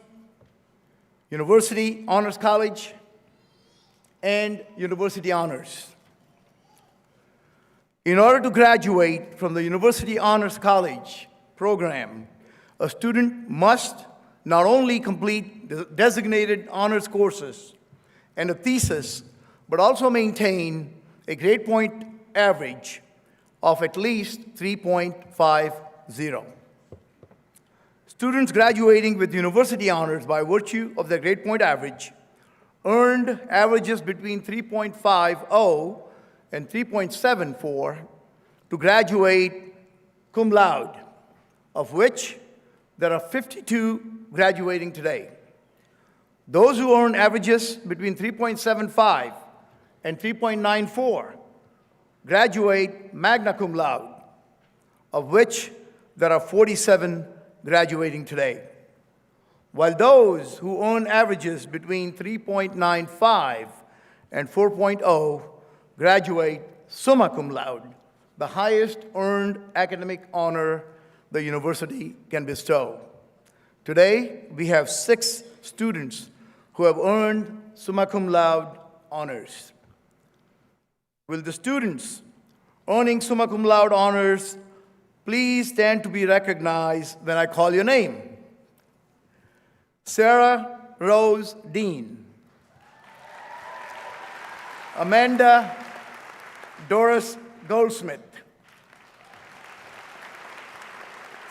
university honors college, and university honors. In order to graduate from the University Honors College program, a student must not only complete the designated honors courses and a thesis, but also maintain a grade point average of at least 3.50. Students graduating with university honors by virtue of their grade point average earned averages between 3.50 and 3.74 to graduate cum laude, of which there are 52 graduating today. Those who earn averages between 3.75 and 3.94 graduate magna cum laude, of which there are 47 graduating today, while those who earn averages between 3.95 and 4.0 graduate summa cum laude, the highest earned academic honor the university can bestow. Today, we have 6 students who have earned summa cum laude honors. Will the students earning summa cum laude honors please stand to be recognized when I call your name? Sarah Rose Dean. Amanda Doris Goldsmith.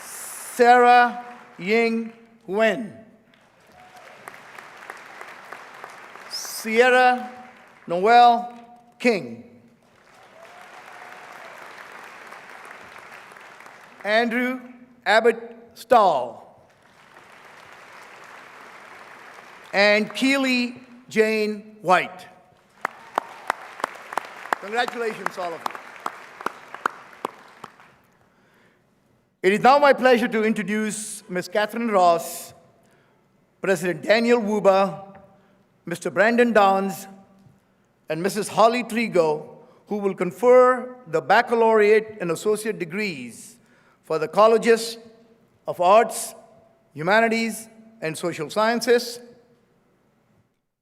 Sarah Ying Wen. Sierra Noel King. Andrew Abbott Stahl. And Keely Jane White. Congratulations, all of you. It is now my pleasure to introduce Ms. Catherine Ross, President Daniel Wuba, Mr. Brandon Dons, and Mrs. Holly Trigo, who will confer the baccalaureate and associate degrees for the Colleges of Arts, Humanities, and Social Sciences,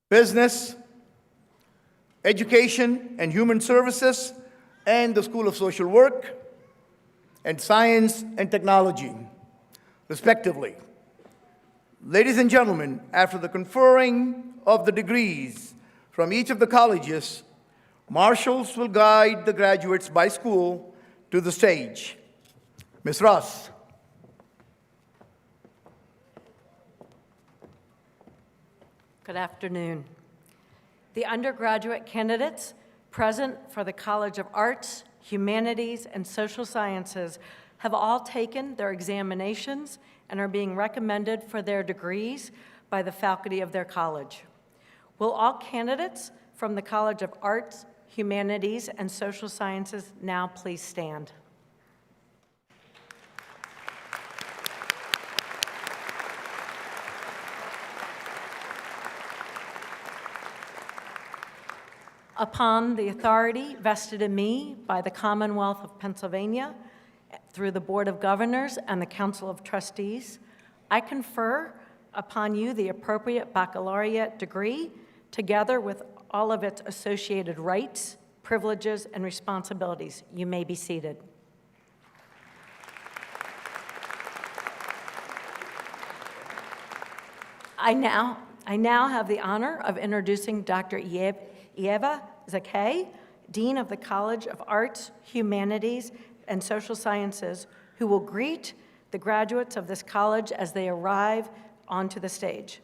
Business, Education and Human Services, and the School of Social Work, and Science and Technology, respectively. Ladies and gentlemen, after the conferring of the degrees from each of the colleges, marshals will guide the graduates by school to the stage. Ms. Ross. Good afternoon. The undergraduate candidates present for the College of Arts, Humanities, and Social Sciences have all taken their examinations and are being recommended for their degrees by the faculty of their college. Will all candidates from the College of Arts, Humanities, and Social Sciences now please stand? Upon the authority vested in me by the Commonwealth of Pennsylvania through the Board of Governors and the Council of Trustees, I confer upon you the appropriate baccalaureate degree together with all of its associated rights, privileges, and responsibilities. You may be seated. I now have the honor of introducing Dr. Eva Zakay, Dean of the College of Arts, Humanities, and Social Sciences, who will greet the graduates of this college as they arrive onto the stage.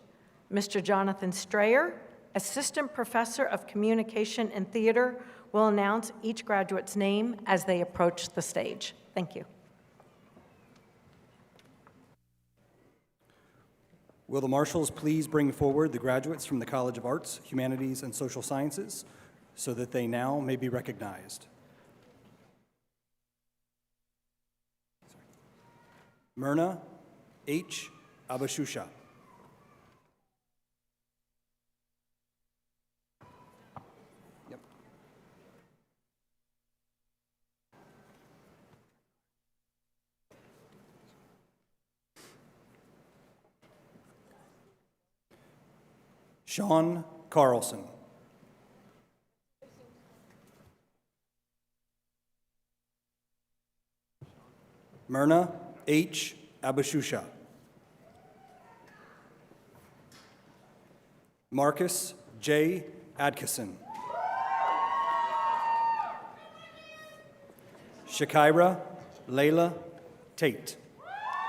Mr. Jonathan Strayer, Assistant Professor of Communication and Theater, will announce each graduate's name as they approach the stage. Thank you. Will the marshals please bring forward the graduates from the College of Arts, Humanities, and Social Sciences so that they now may be recognized. Myrna H. Abashusha. Yep. Sean Carlson. Myrna H. Abashusha. Marcus J. Adkison. Shakira Layla Tate,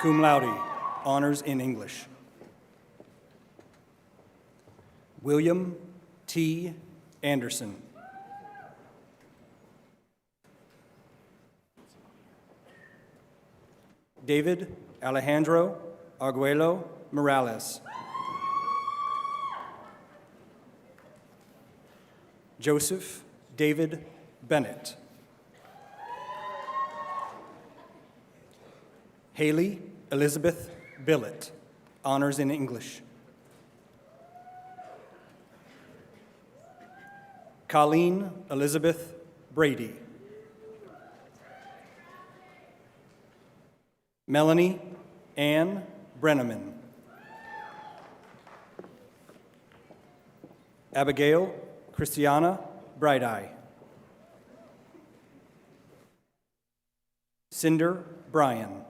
cum laude, honors in English. William T. Anderson. David Alejandro Arguello Morales. Joseph David Bennett. Haley Elizabeth Billett, honors in English. Colleen Elizabeth Brady. Melanie Ann Brenneman. Abigail Christiana Bright-Eye. Cinder Bryan.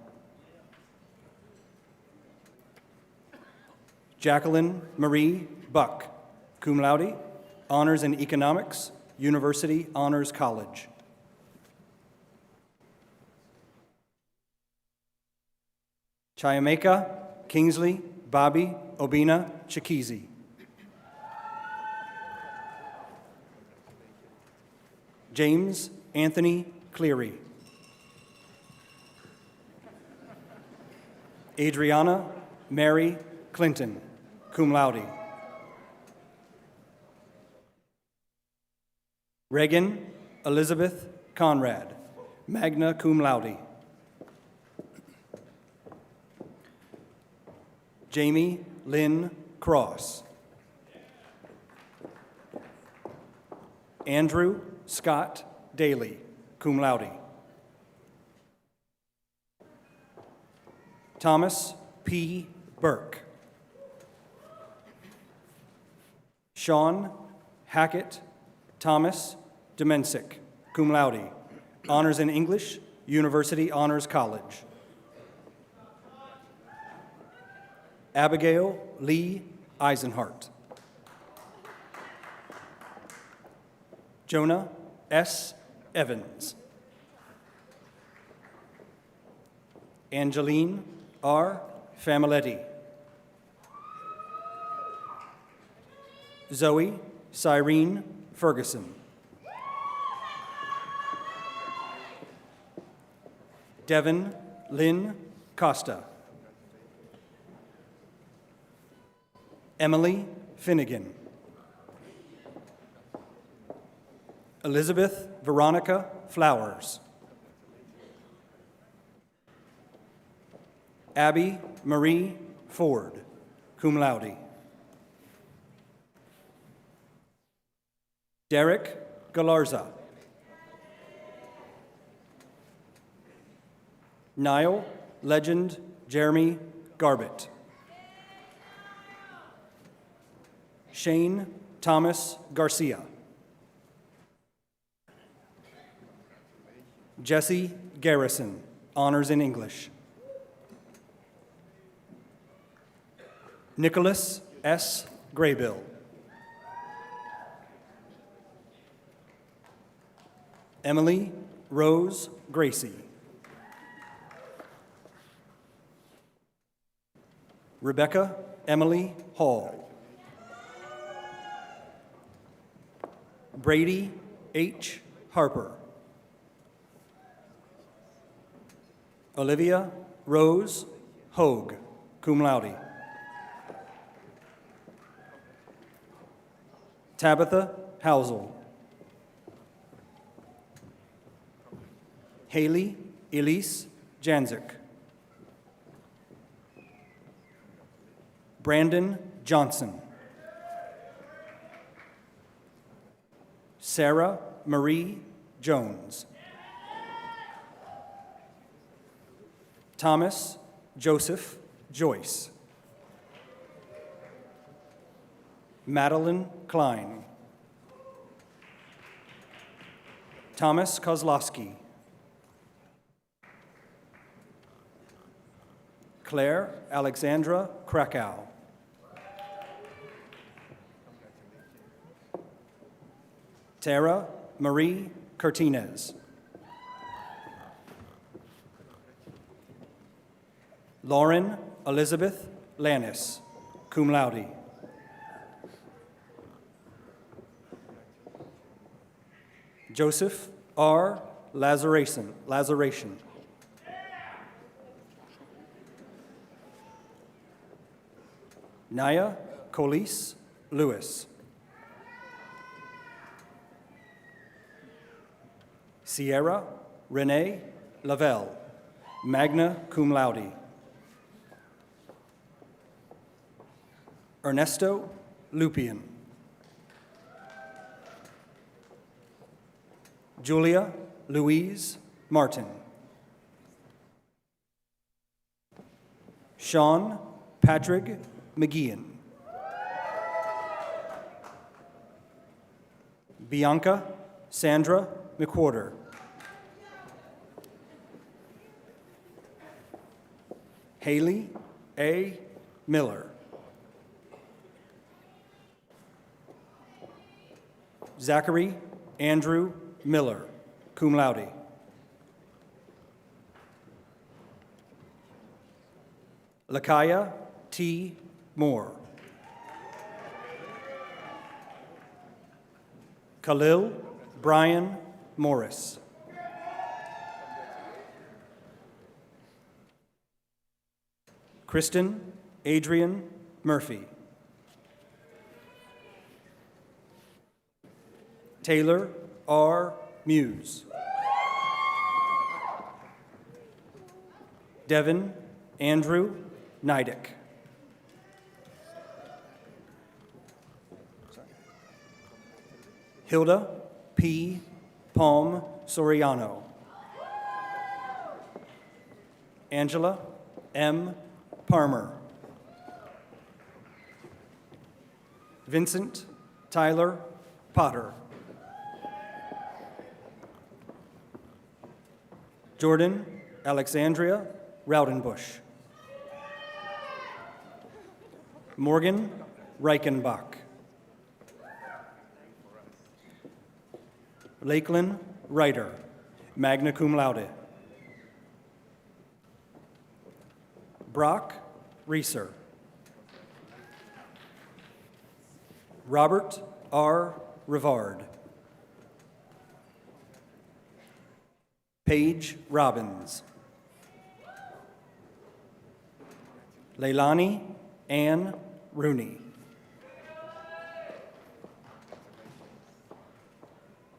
Jacqueline Marie Buck, cum laude, honors in economics, University Honors College. Chiamaka Kingsley Bobby Obina Chikizi. James Anthony Cleary. Adriana Mary Clinton, cum laude. Reagan Elizabeth Conrad, magna cum laude. Jamie Lynn Cross. Andrew Scott Daly, cum laude. Thomas P. Burke. Sean Hackett Thomas Demensick, cum laude, honors in English, University Honors College. Abigail Lee Eisenhart. Jonah S. Evans. Angeline R. Familetti. Zoe Cyrene Ferguson. Devin Lynn Costa. Emily Finnegan. Elizabeth Veronica Flowers. Abby Marie Ford, cum laude. Derek Galarza. Niall Legend Jeremy Garbett. Shane Thomas Garcia. Jesse Garrison, honors in English. Nicholas S. Graybill. Emily Rose Gracie. Rebecca Emily Hall. Brady H. Harper. Olivia Rose Hogue, cum laude. Tabitha Housel. Haley Elise Janzik. Brandon Johnson. Sarah Marie Jones. Thomas Joseph Joyce. Madeline Klein. Thomas Kozlowski. Claire Alexandra Krakow. Tara Marie Cortinez. Lauren Elizabeth Lannis, cum laude. Joseph R. Lazaration. Naya Colis Lewis. Sierra Renee Lavelle, magna cum laude. Ernesto Lupian. Julia Louise Martin. Sean Patrick McGeehan. Bianca Sandra McWhorter. Haley A. Miller. Zachary Andrew Miller, cum laude. Lakaya T. Moore. Khalil Brian Morris. Kristen Adrian Murphy. Taylor R. Muse. Devin Andrew Nidick. Hilda P. Palm Soriano. Angela M. Parmer. Vincent Tyler Potter. Jordan Alexandria Raudenbush. Morgan Reichenbach. Lakeland Ryder, magna cum laude. Brock Reeser. Robert R. Rivard. Paige Robbins. Leilani Ann Rooney.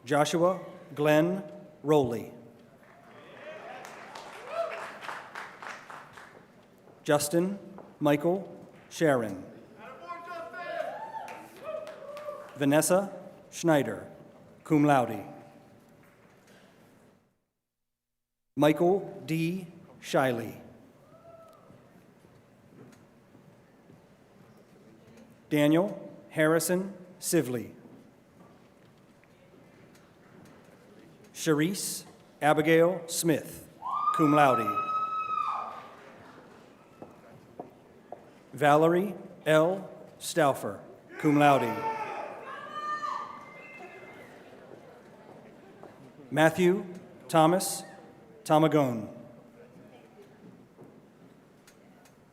Joshua Glenn Rowley. Justin Michael Sharon. Vanessa Schneider, cum laude. Michael D. Shiley. Daniel Harrison Sivley. Sharice Abigail Smith, cum laude. Valerie L. Stauffer, cum laude. Matthew Thomas Tomagone.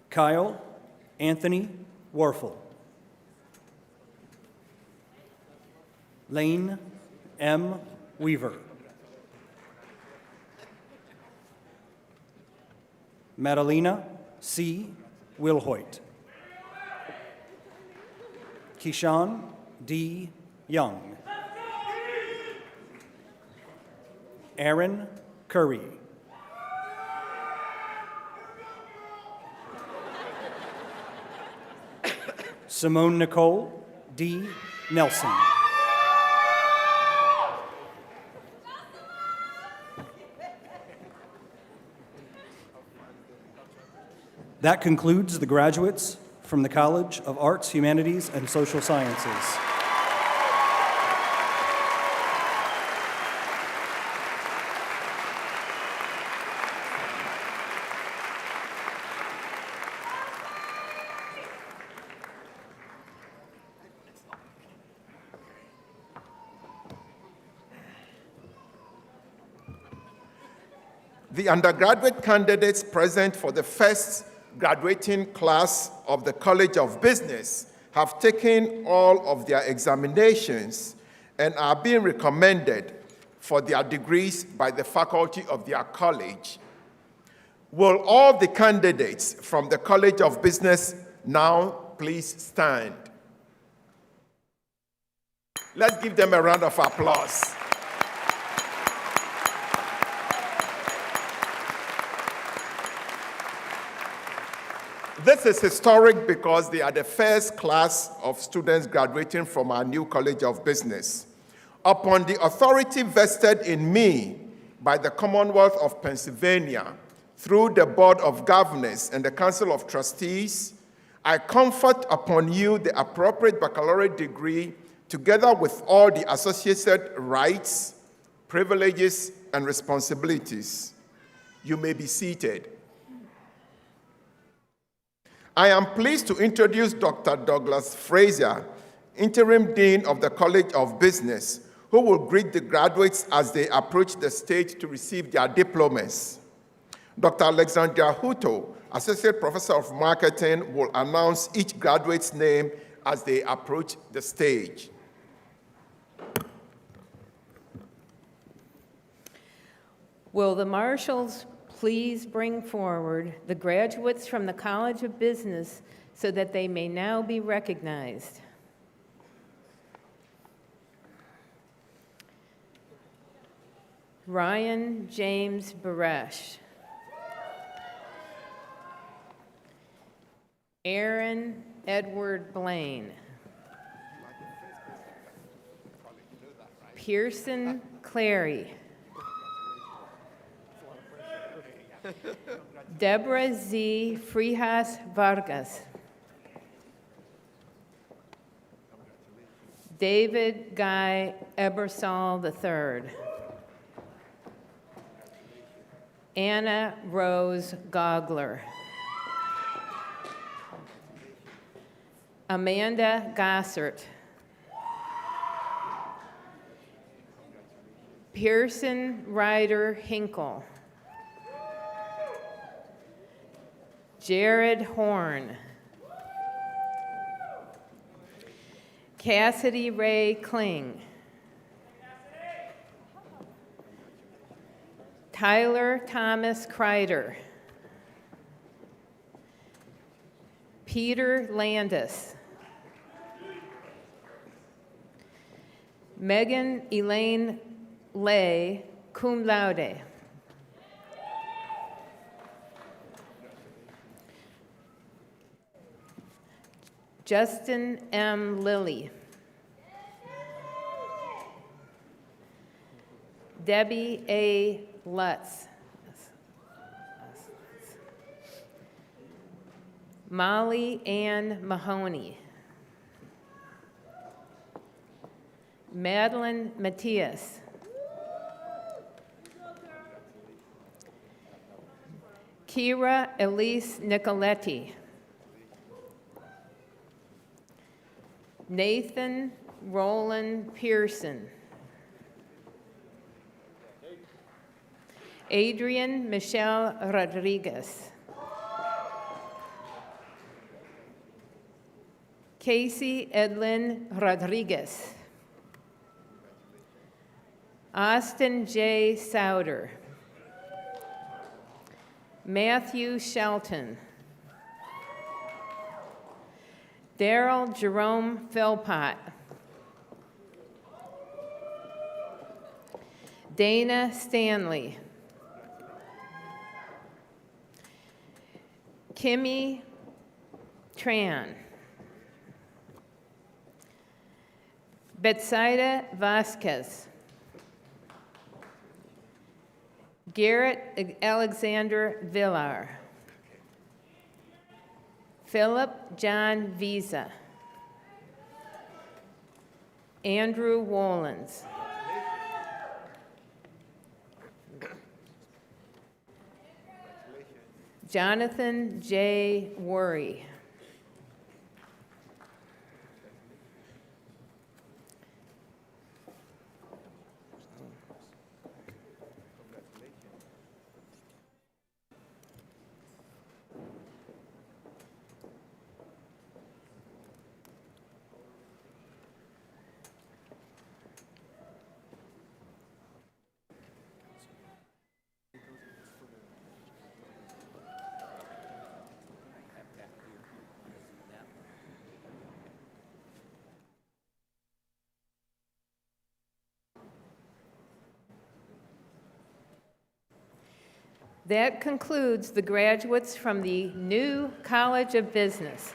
Kyle Anthony Warfel. Lane M. Weaver. Madalena C. Wilhoit. Keyshawn D. Young. Aaron Curry. Simone Nicole D. Nelson. That concludes the graduates from the College of Arts, Humanities, and Social Sciences. The undergraduate candidates present for the first graduating class of the College of Business have taken all of their examinations and are being recommended for their degrees by the faculty of their college. Will all the candidates from the College of Business now please stand? Let's give them a round of applause. This is historic because they are the first class of students graduating from our new College of Business. Upon the authority vested in me by the Commonwealth of Pennsylvania through the Board of Governors and the Council of Trustees, I confer upon you the appropriate baccalaureate degree together with all the associated rights, privileges, and responsibilities. You may be seated. I am pleased to introduce Dr. Douglas Frazier, Interim Dean of the College of Business, who will greet the graduates as they approach the stage to receive their diplomas. Dr. Alexandra Hutto, Associate Professor of Marketing, will announce each graduate's name as they approach the stage. Will the marshals please bring forward the graduates from the College of Business so that they may now be recognized? Ryan James Baresh. Aaron Edward Blaine. Pearson Clary. Deborah Z. Frijas Vargas. David Guy Ebersol III. Anna Rose Gogler. Amanda Gossert. Pearson Ryder Hinkle. Jared Horn. Cassidy Ray Kling. Tyler Thomas Kreider. Peter Landis. Megan Elaine Lay, cum laude. Justin M. Lilly. Debbie A. Lutz. Molly Ann Mahoney. Madeline Matias. Kira Elise Nicoletti. Nathan Roland Pearson. Adrian Michelle Rodriguez. Casey Edlin Rodriguez. Austin J. Souter. Matthew Shelton. Daryl Jerome Philpott. Dana Stanley. Kimmy Tran. Betsaida Vasquez. Garrett Alexander Villar. Philip John Visa. Andrew Wollens. Jonathan J. Worry. That concludes the graduates from the new College of Business.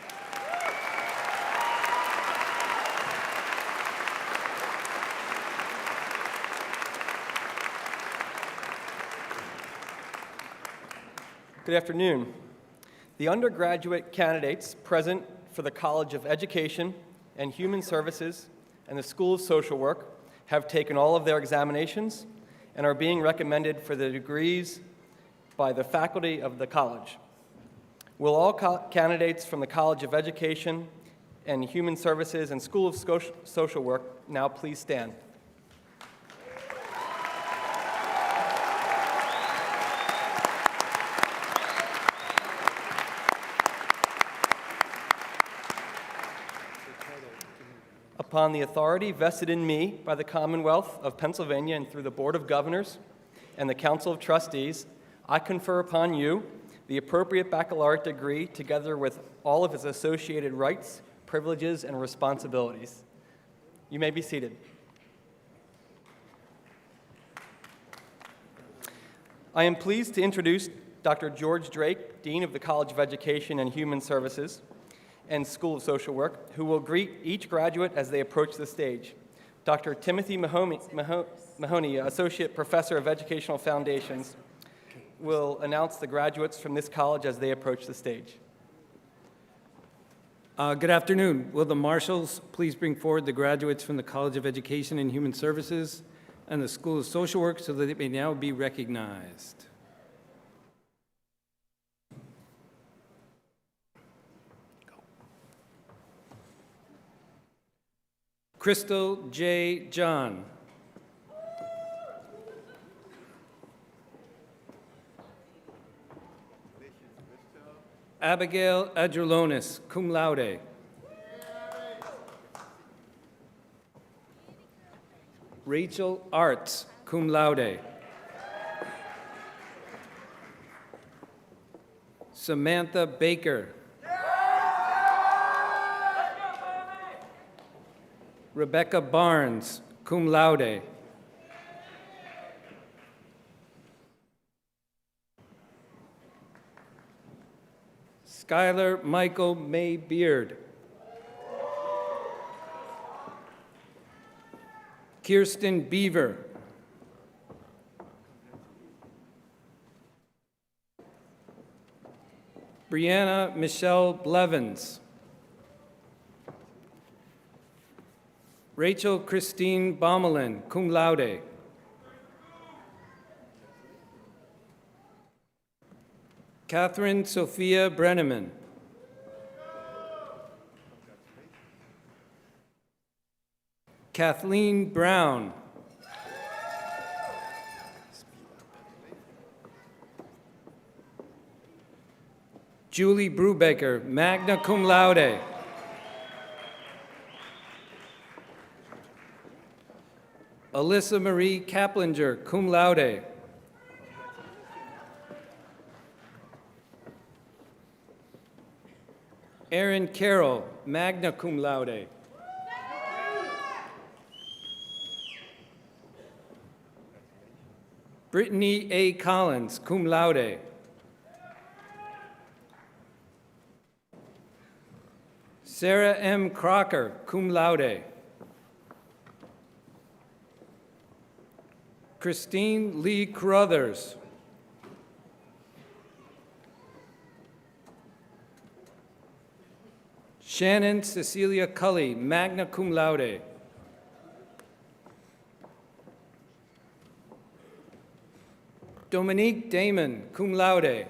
Good afternoon. The undergraduate candidates present for the College of Education and Human Services and the School of Social Work have taken all of their examinations and are being recommended for the degrees by the faculty of the college. Will all candidates from the College of Education and Human Services and School of Social Work now please stand? Upon the authority vested in me by the Commonwealth of Pennsylvania and through the Board of Governors and the Council of Trustees, I confer upon you the appropriate baccalaureate degree together with all of its associated rights, privileges, and responsibilities. You may be seated. I am pleased to introduce Dr. George Drake, Dean of the College of Education and Human Services and School of Social Work, who will greet each graduate as they approach the stage. Dr. Timothy Mahoney, Associate Professor of Educational Foundations, will announce the graduates from this college as they approach the stage. Good afternoon. Will the marshals please bring forward the graduates from the College of Education and Human Services and the School of Social Work so that they may now be recognized. Crystal J. John. Abigail Adrulonis, cum laude. Rachel Arts, cum laude. Samantha Baker. Rebecca Barnes, cum laude. Skylar Michael May Beard. Kirsten Beaver. Brianna Michelle Blevins. Rachel Christine Bomelin, cum laude. Catherine Sophia Brenneman. Kathleen Brown. Julie Brubaker, magna cum laude. Alyssa Marie Kaplinger, cum laude. Erin Carroll, magna cum laude. Brittany A. Collins, cum laude. Sarah M. Crocker, cum laude. Christine Lee Carruthers. Shannon Cecilia Cully, magna cum laude. Dominique Damon, cum laude.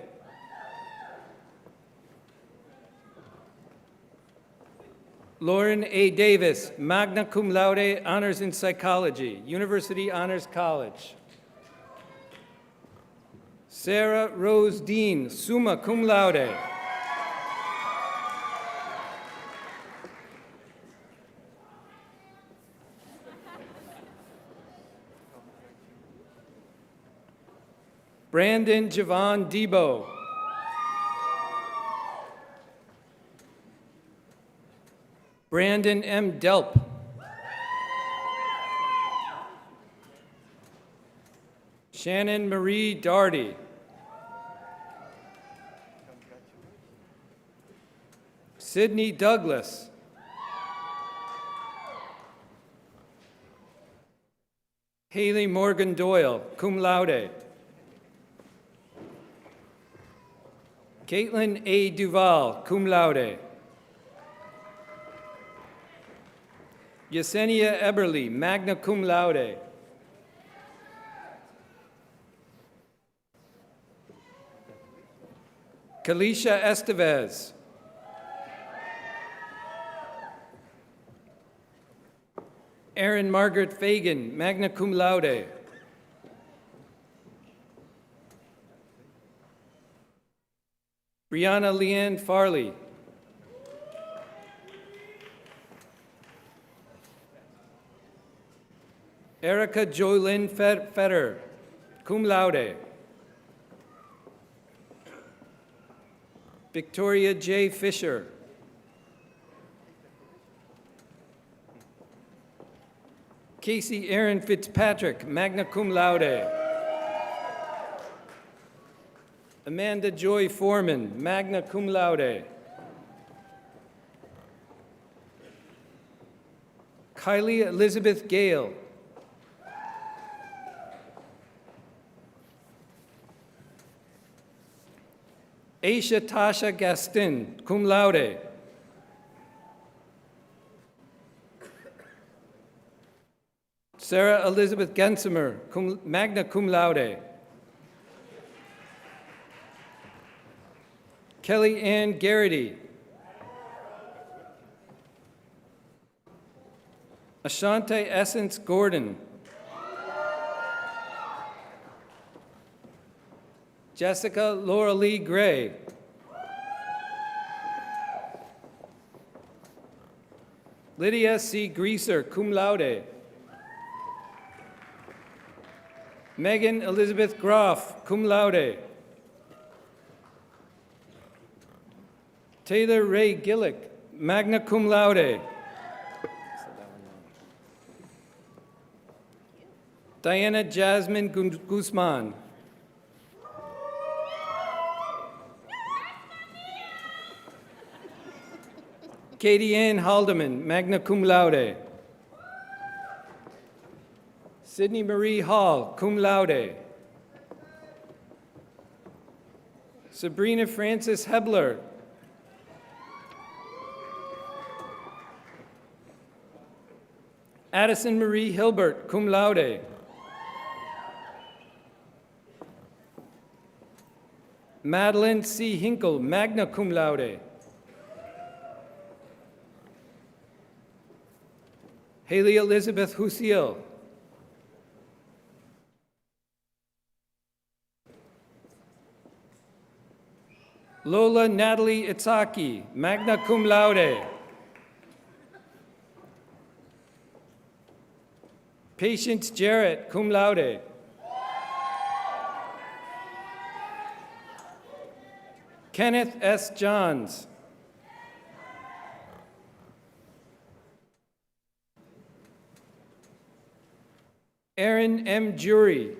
Lauren A. Davis, magna cum laude, honors in psychology, University Honors College. Sarah Rose Dean, summa cum laude. Brandon Javon Debo. Brandon M. Delp. Shannon Marie Darty. Sydney Douglas. Haley Morgan Doyle, cum laude. Caitlin A. Duval, cum laude. Yesenia Eberly, magna cum laude. Kalisha Estevez. Erin Margaret Fagan, magna cum laude. Brianna Leanne Farley. Erica Joylyn Fetter, cum laude. Victoria J. Fisher. Casey Aaron Fitzpatrick, magna cum laude. Amanda Joy Foreman, magna cum laude. Kylie Elizabeth Gale. Aisha Tasha Gaston, cum laude. Sarah Elizabeth Gensimer, magna cum laude. Kelly Ann Garrity. Ashante Essence Gordon. Jessica Laura Lee Gray. Lydia C. Greaser, cum laude. Megan Elizabeth Groff, cum laude. Taylor Ray Gillick, magna cum laude. Diana Jasmine Guzman. Katie Ann Haldeman, magna cum laude. Sydney Marie Hall, cum laude. Sabrina Frances Hebler. Addison Marie Hilbert, cum laude. Madeline C. Hinkle, magna cum laude. Haley Elizabeth Husiel. Lola Natalie Itzaki, magna cum laude. Patience Jarrett, cum laude. Kenneth S. Johns. Aaron M. Jury.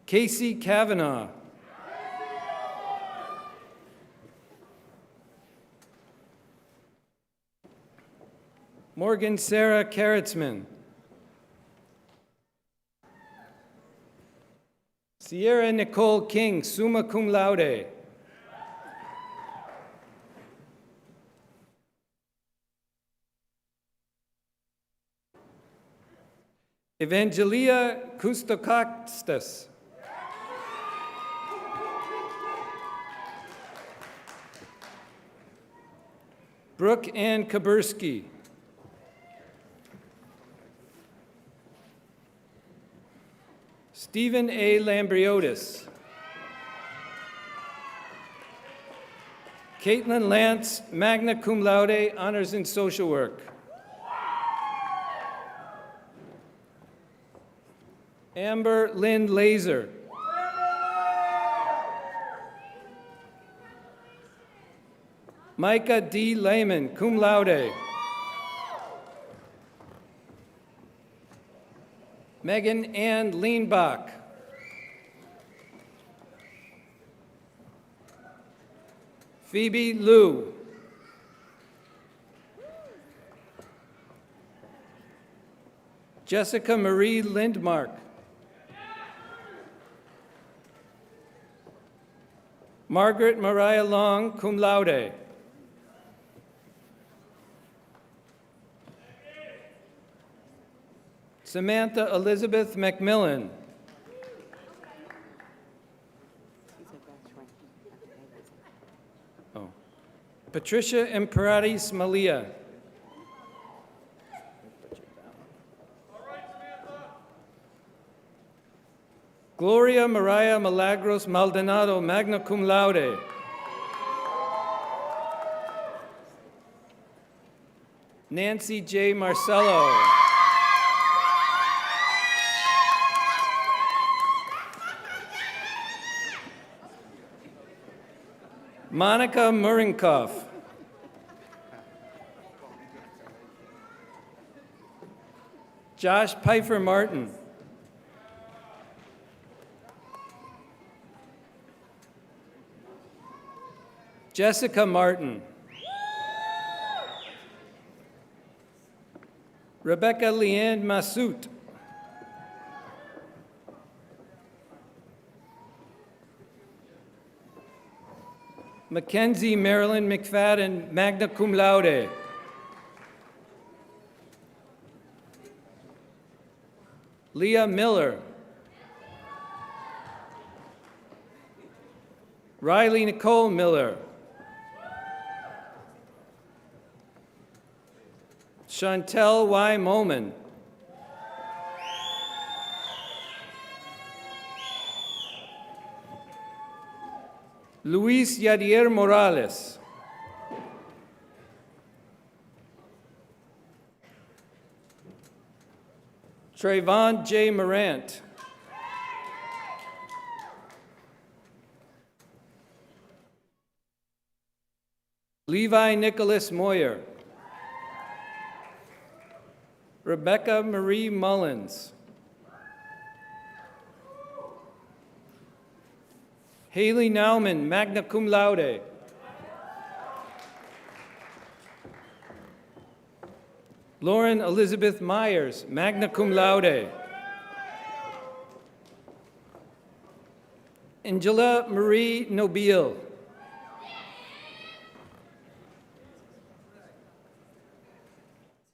Casey Kavanaugh. Morgan Sarah Karitzman. Sierra Nicole King, summa cum laude. Evangelia Kustokakistas. Brooke Ann Kaburski. Stephen A. Lambriotis. Caitlin Lance, magna cum laude, honors in social work. Amber Lynn Laser. Micah D. Lehman, cum laude. Megan Ann Leanbach. Phoebe Liu. Jessica Marie Lindmark. Margaret Mariah Long, cum laude. Samantha Elizabeth McMillan. Oh. Patricia Imperatis Malia. Gloria Mariah Milagros Maldonado, magna cum laude. Nancy J. Marcello. Monica Murinkoff. Josh Pfeiffer Martin. Jessica Martin. Rebecca Leanne Massout. Mackenzie Marilyn McFadden, magna cum laude. Leah Miller. Riley Nicole Miller. Chantel Y. Moman. Luis Yadier Morales. Trayvon J. Morant. Levi Nicholas Moyer. Rebecca Marie Mullins. Haley Nauman, magna cum laude. Lauren Elizabeth Myers, magna cum laude. Angela Marie Nobile.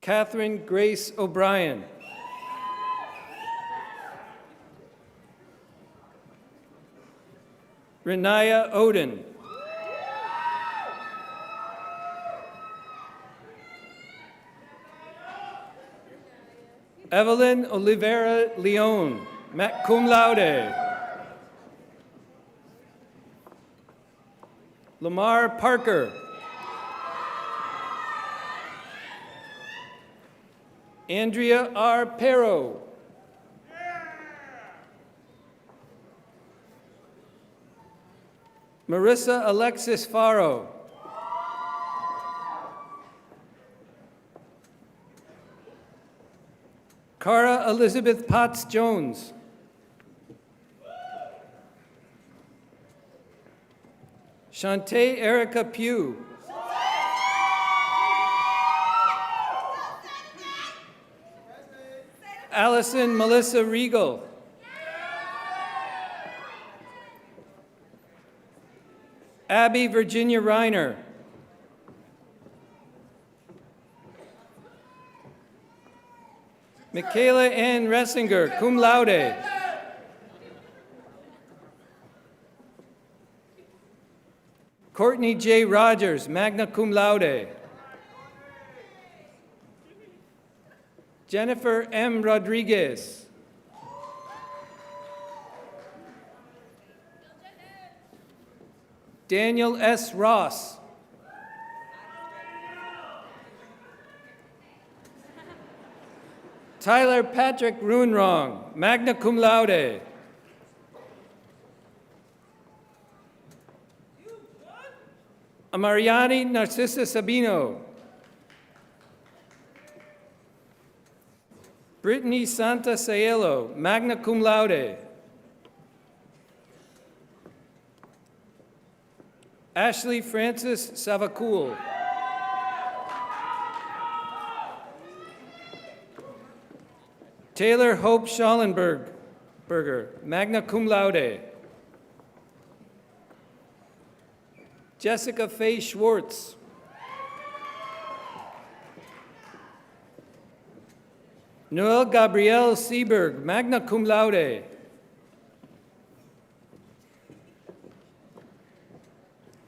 Catherine Grace O'Brien. Renaya Oden. Evelyn Oliveira Leon, cum laude. Lamar Parker. Andrea R. Perro. Marissa Alexis Faro. Cara Elizabeth Potts Jones. Shantae Erica Pugh. Allison Melissa Regal. Abby Virginia Reiner. Michaela Ann Ressinger, cum laude. Courtney J. Rogers, magna cum laude. Jennifer M. Rodriguez. Daniel S. Ross. Tyler Patrick Ruenrong, magna cum laude. Amariani Narcissa Sabino. Brittany Santa Saelo, magna cum laude. Ashley Francis Savakul. Taylor Hope Schallenberger, magna cum laude. Jessica Faye Schwartz. Noel Gabrielle Seberg, magna cum laude.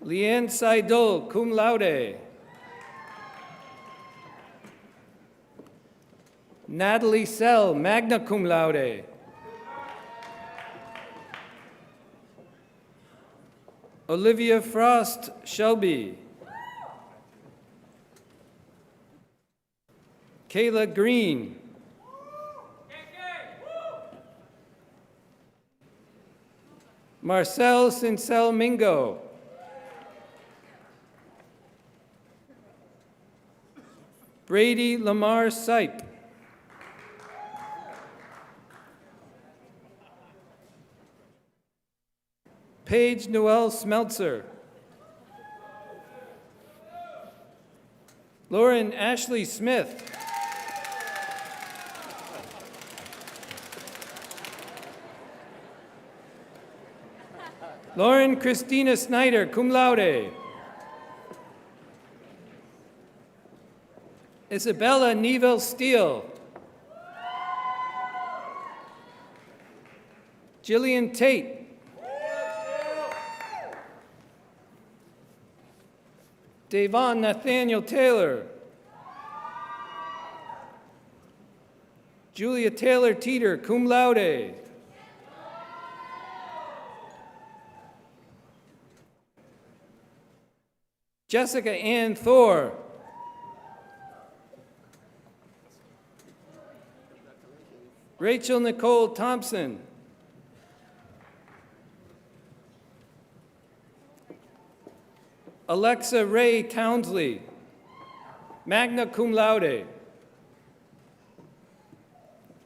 Leanne Seidel, cum laude. Natalie Sell, magna cum laude. Olivia Frost Shelby. Kayla Green. Marcel Cincel Mingo. Brady Lamar Sipe. Paige Noel Smeltzer. Lauren Ashley Smith. Lauren Christina Snyder, cum laude. Isabella Neville Steele. Jillian Tate. Davon Nathaniel Taylor. Julia Taylor Teeter, cum laude. Jessica Ann Thor. Rachel Nicole Thompson. Alexa Ray Townsley, magna cum laude.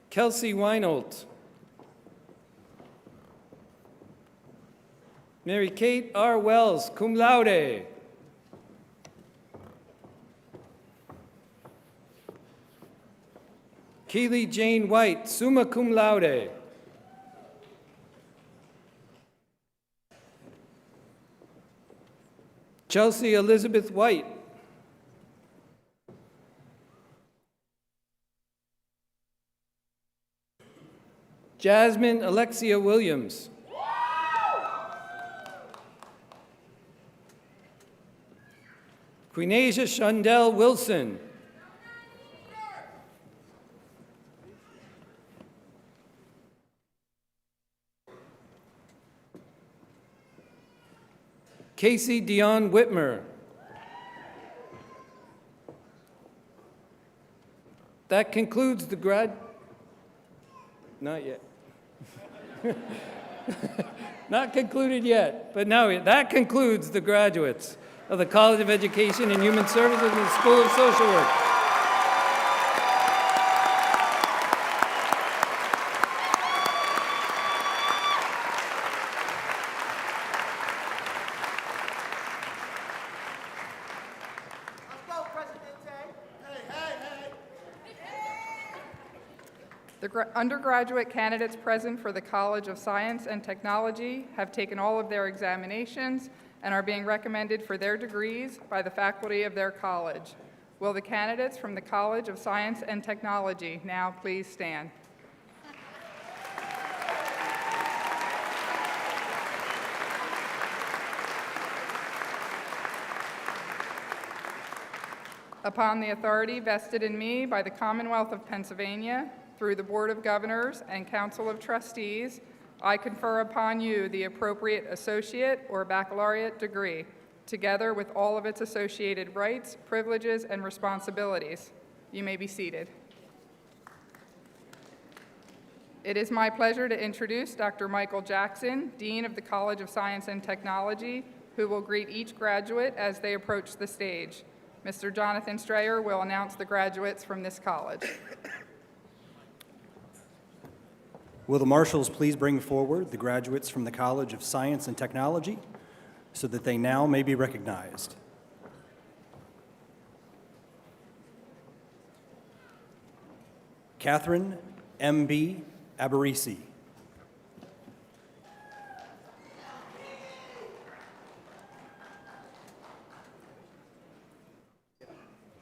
Kelsey Weinolt. Mary Kate R. Wells, cum laude. Keely Jane White, summa cum laude. Chelsea Elizabeth White. Jasmine Alexia Williams. Queenasia Shondell Wilson. Casey Dion Whitmer. That concludes the Not yet. Not concluded yet, but now that concludes the graduates of the College of Education and Human Services and the School of Social Work. The undergraduate candidates present for the College of Science and Technology have taken all of their examinations and are being recommended for their degrees by the faculty of their college. Will the candidates from the College of Science and Technology now please stand? Upon the authority vested in me by the Commonwealth of Pennsylvania, through the Board of Governors and Council of Trustees, I confer upon you the appropriate associate or baccalaureate degree, together with all of its associated rights, privileges, and responsibilities. You may be seated. It is my pleasure to introduce Dr. Michael Jackson, Dean of the College of Science and Technology, who will greet each graduate as they approach the stage. Mr. Jonathan Strayer will announce the graduates from this college. Will the marshals please bring forward the graduates from the College of Science and Technology so that they now may be recognized? Catherine M.B. Abarisi.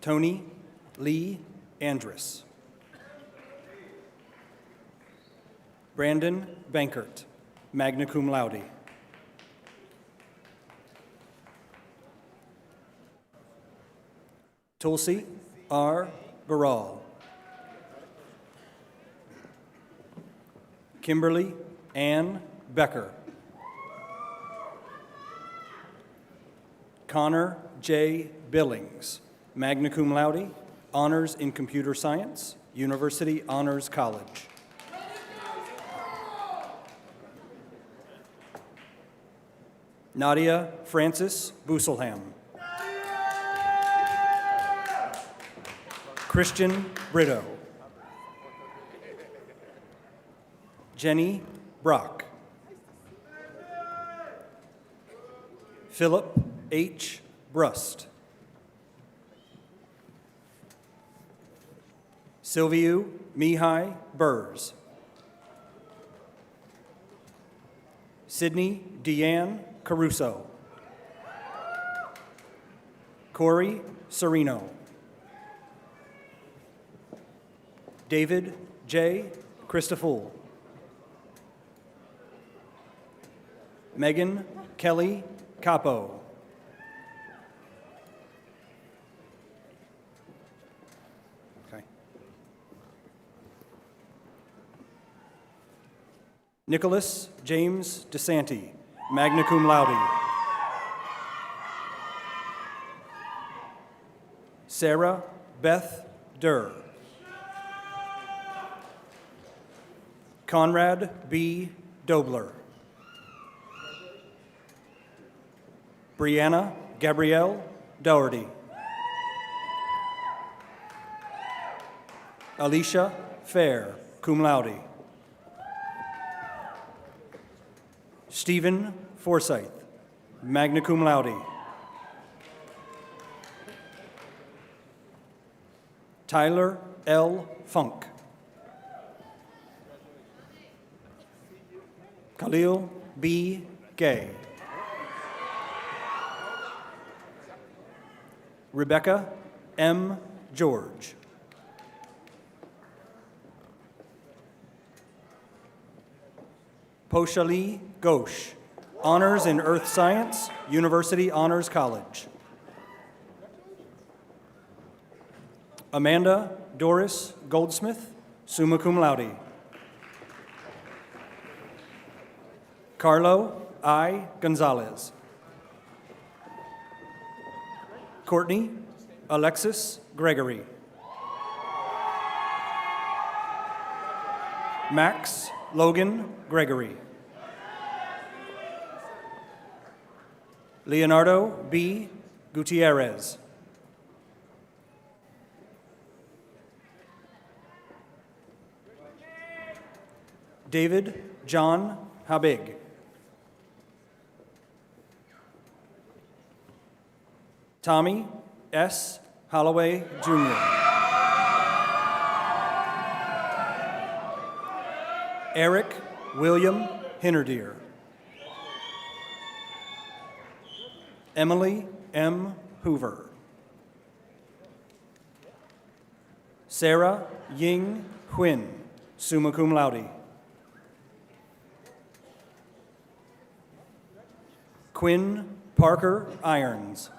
Tony Lee Andrus. Brandon Bankert, magna cum laude. Tulsi R. Baral. Kimberly Ann Becker. Connor J. Billings, magna cum laude, honors in computer science, University Honors College. Nadia Francis Busselham. Christian Brito. Jenny Brock. Philip H. Brust. Silviu Mihai Burrs. Sydney Deanne Caruso. Corey Serino. David J. Christofoul. Megan Kelly Capo. Okay. Nicholas James DeSanti, magna cum laude. Sarah Beth Durr. Conrad B. Dobler. Brianna Gabrielle Doherty. Alicia Fair, cum laude. Stephen Forsyth, magna cum laude. Tyler L. Funk. Khalil B. Gay. Rebecca M. George. Poshali Ghosh, honors in earth science, University Honors College. Amanda Doris Goldsmith, summa cum laude. Carlo I. Gonzalez. Courtney Alexis Gregory. Max Logan Gregory. Leonardo B. Gutierrez. David John Habig. Tommy S. Holloway, Jr. Eric William Hinnerdeer. Emily M. Hoover. Sarah Ying Huynh, summa cum laude. Quinn Parker Irons.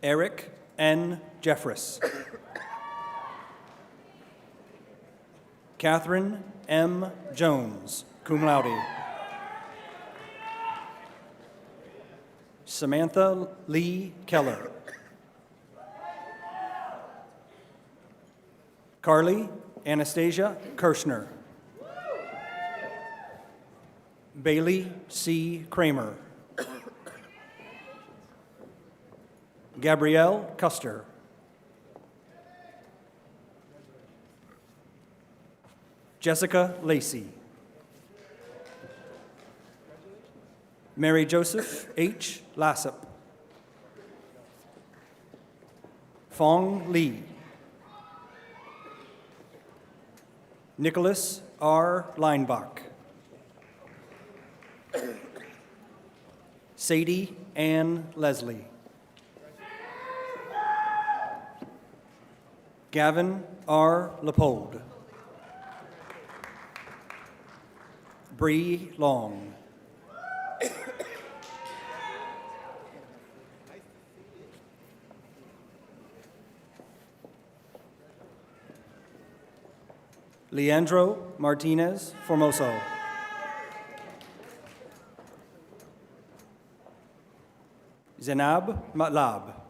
Eric N. Jeffress. Catherine M. Jones, cum laude. Samantha Lee Keller. Carly Anastasia Kirschner. Bailey C. Kramer. Gabrielle Custer. Jessica Lacey. Mary Joseph H. Lassop. Fong Lee. Nicholas R. Leinbach. Sadie Ann Leslie. Gavin R. Lepold. Bree Long. Leandro Martinez Formoso. Zenab Matlab.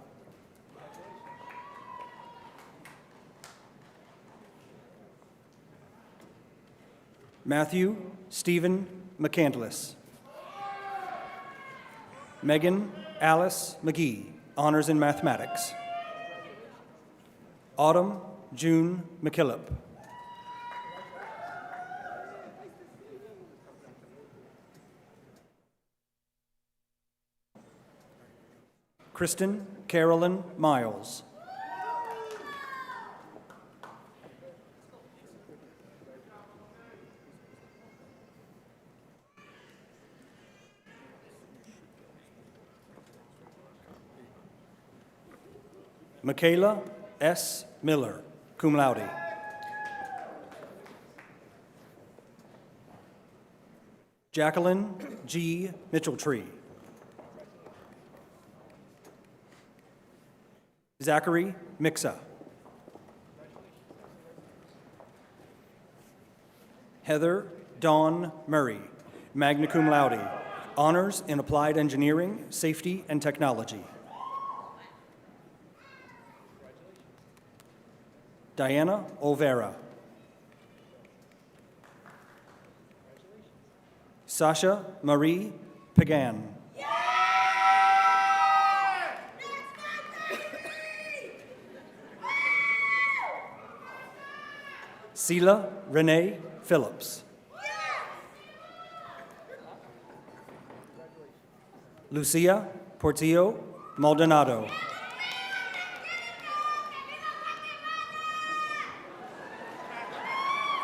Matthew Stephen McCandless. Megan Alice McGee, Honors in Mathematics. Autumn June McKillop. Kristen Carolyn Miles. Michaela S. Miller, cum laude. Jacqueline G. Mitchelltree. Zachary Mixa. Heather Dawn Murray, magna cum laude, honors in applied engineering, safety, and technology. Diana Olvera. Sasha Marie Pagan. Sela Renee Phillips. Lucia Portillo Maldonado.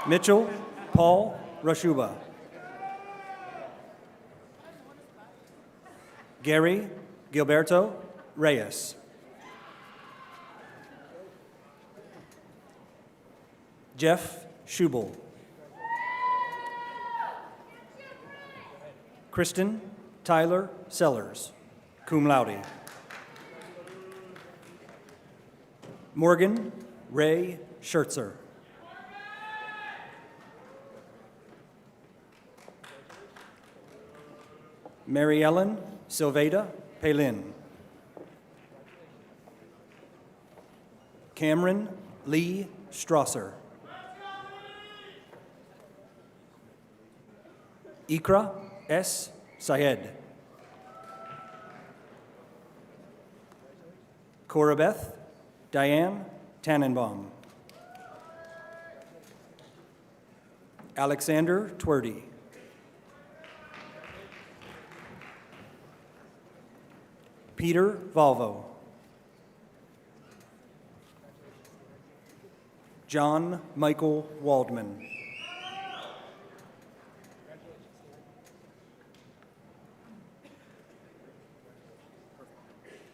Mitchell Paul Rashuba. Gary Gilberto Reyes. Jeff Schubel. Kristen Tyler Sellers, cum laude. Morgan Ray Schertzer. Mary Ellen Silveda Palin. Cameron Lee Strasser. Ikra S. Syed. Corabeth Diane Tannenbaum. Alexander Twerdy. Peter Volvo. John Michael Waldman.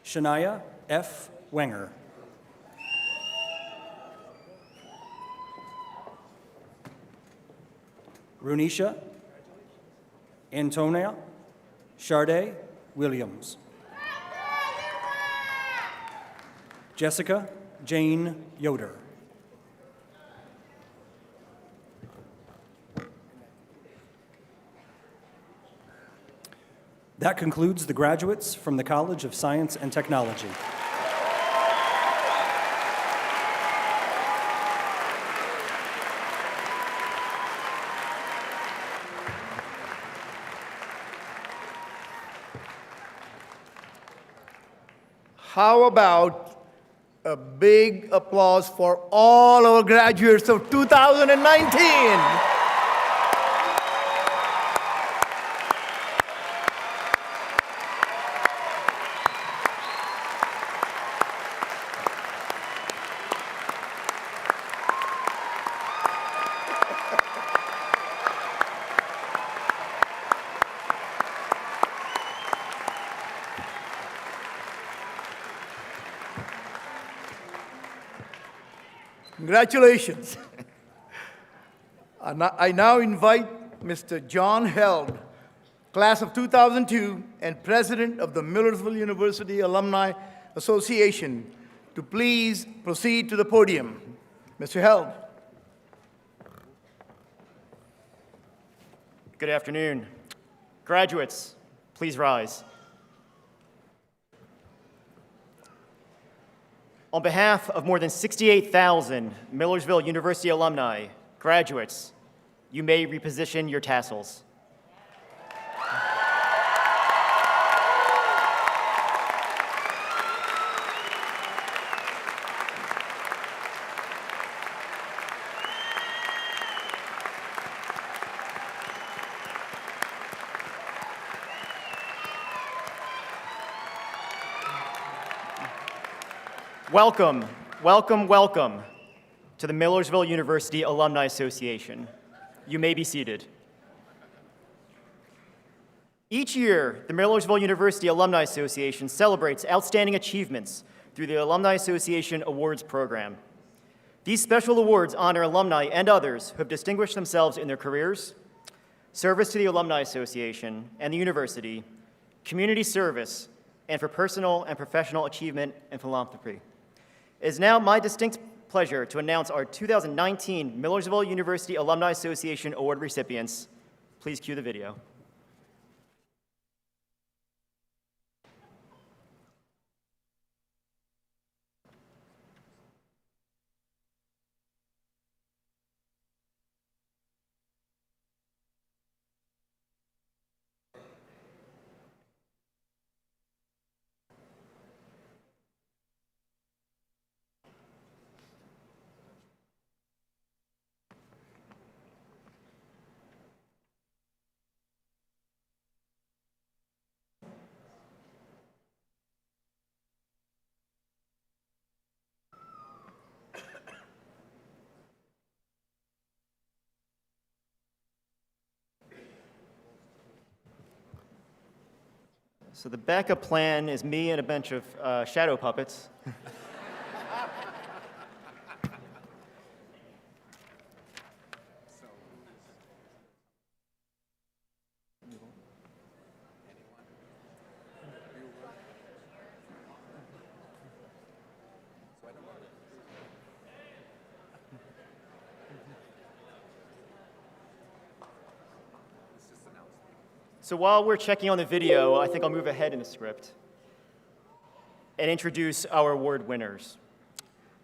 Shania F. Wenger. Runisha Antonia Charday Williams. Jessica Jane Yoder. That concludes the graduates from the College of Science and Technology. How about a big applause for all our graduates of 2019? Congratulations. I now invite Mr. John Held, class of 2002 and president of the Millersville University Alumni Association, to please proceed to the podium. Mr. Held. Good afternoon. Graduates, please rise. On behalf of more than 68,000 Millersville University alumni, graduates, you may reposition your tassels. Welcome, welcome, welcome to the Millersville University Alumni Association. You may be seated. Each year, the Millersville University Alumni Association celebrates outstanding achievements through the Alumni Association Awards program. These special awards honor alumni and others who have distinguished themselves in their careers, service to the Alumni Association and the university, community service, and for personal and professional achievement and philanthropy. It is now my distinct pleasure to announce our 2019 Millersville University Alumni Association Award recipients. Please cue the video. So the backup plan is me and a bunch of shadow puppets. So while we're checking on the video, I think I'll move ahead in the script and introduce our award winners.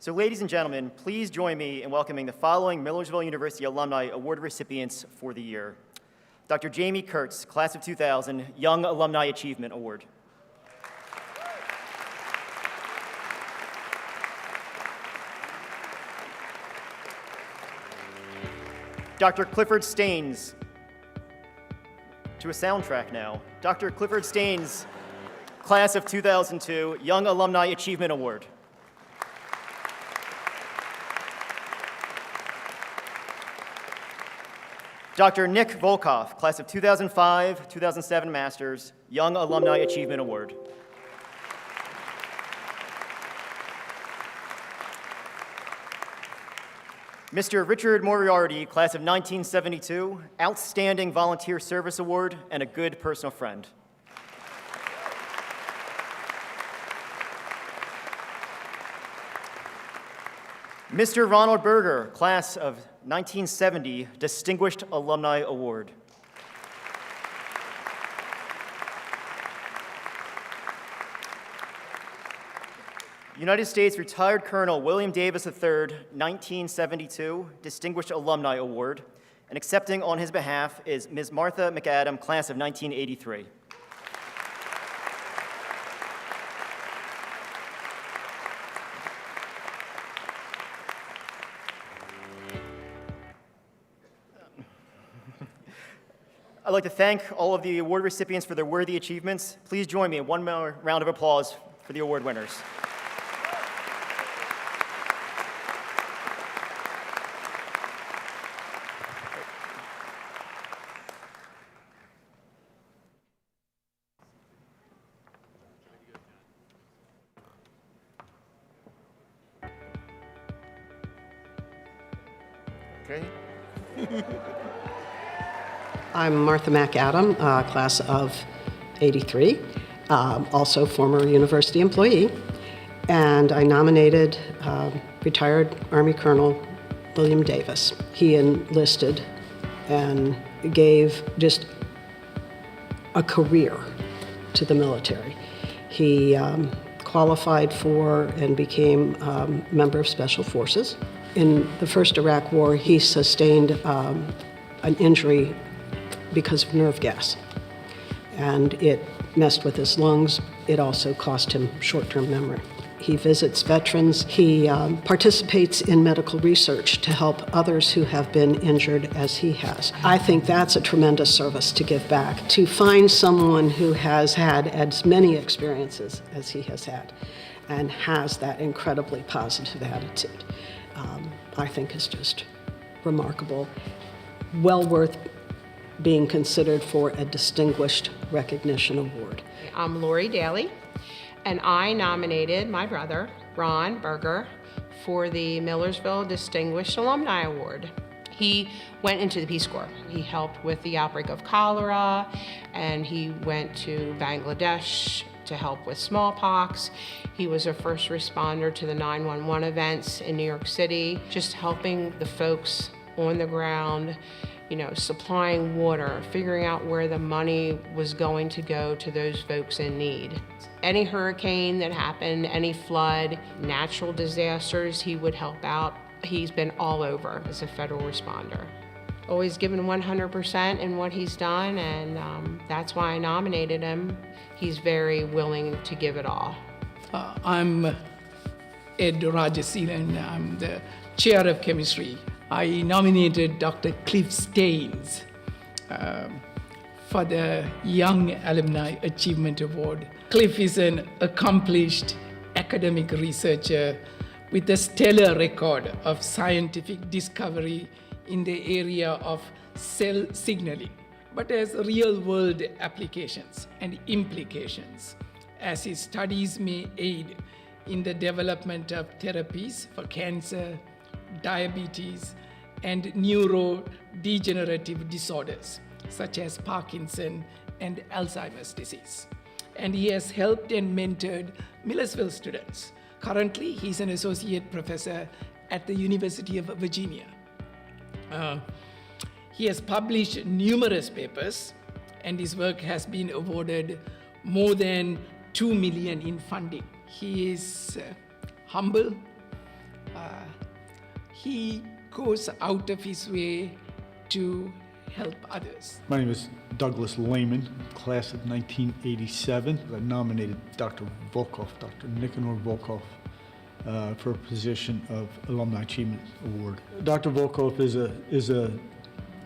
So ladies and gentlemen, please join me in welcoming the following Millersville University Alumni Award recipients for the year. Dr. Jamie Kurtz, class of 2000, Young Alumni Achievement Award. Dr. Clifford Staines, to a soundtrack now. Dr. Clifford Staines, class of 2002, Young Alumni Achievement Award. Dr. Nick Volkoff, class of 2005, 2007 Masters, Young Alumni Achievement Award. Mr. Richard Moriarty, class of 1972, Outstanding Volunteer Service Award, and a good personal friend. Mr. Ronald Berger, class of 1970, Distinguished Alumni Award. United States Retired Colonel William Davis III, 1972, Distinguished Alumni Award, and accepting on his behalf is Ms. Martha McAdam, class of 1983. I'd like to thank all of the award recipients for their worthy achievements. Please join me in one more round of applause for the award winners. Okay? I'm Martha McAdam, class of 83, also former university employee, and I nominated retired Army Colonel William Davis. He enlisted and gave just a career to the military. He qualified for and became a member of Special Forces. In the first Iraq War, he sustained an injury because of nerve gas, and it messed with his lungs. It also cost him short-term memory. He visits veterans. He participates in medical research to help others who have been injured as he has. I think that's a tremendous service to give back, to find someone who has had as many experiences as he has had and has that incredibly positive attitude. I think is just remarkable, well worth being considered for a Distinguished Recognition Award. I'm Lori Daly, and I nominated my brother, Ron Berger, for the Millersville Distinguished Alumni Award. He went into the Peace Corps. He helped with the outbreak of cholera, and he went to Bangladesh to help with smallpox. He was a first responder to the 911 events in New York City, just helping the folks on the ground, you know, supplying water, figuring out where the money was going to go to those folks in need. Any hurricane that happened, any flood, natural disasters, he would help out. He's been all over as a federal responder. Always given 100% in what he's done, and that's why I nominated him. He's very willing to give it all. I'm Ed Rajaseelan. I'm the chair of chemistry. I nominated Dr. Cliff Staines for the Young Alumni Achievement Award. Cliff is an accomplished academic researcher with a stellar record of scientific discovery in the area of cell signaling, but has real-world applications and implications, as his studies may aid in the development of therapies for cancer, diabetes, and neurodegenerative disorders, such as Parkinson and Alzheimer's disease. And he has helped and mentored Millersville students. Currently, he's an associate professor at the University of Virginia. He has published numerous papers, and his work has been awarded more than $2 million in funding. He is humble. He goes out of his way to help others. My name is Douglas Lehman, class of 1987. I nominated Dr. Volkov, Dr. Nicanor Volkov, for a position of Alumni Achievement Award. Dr. Volkov is a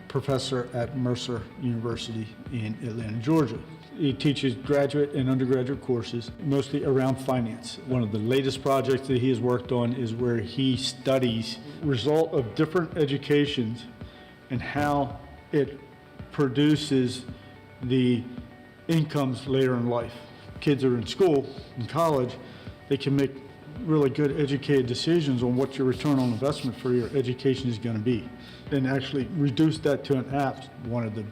professor at Mercer University in Atlanta, Georgia. He teaches graduate and undergraduate courses, mostly around finance. One of the latest projects that he has worked on is where he studies the result of different educations and how it produces the incomes later in life. Kids are in school, in college, they can make really good educated decisions on what your return on investment for your education is going to be, and actually reduce that to an app. One of the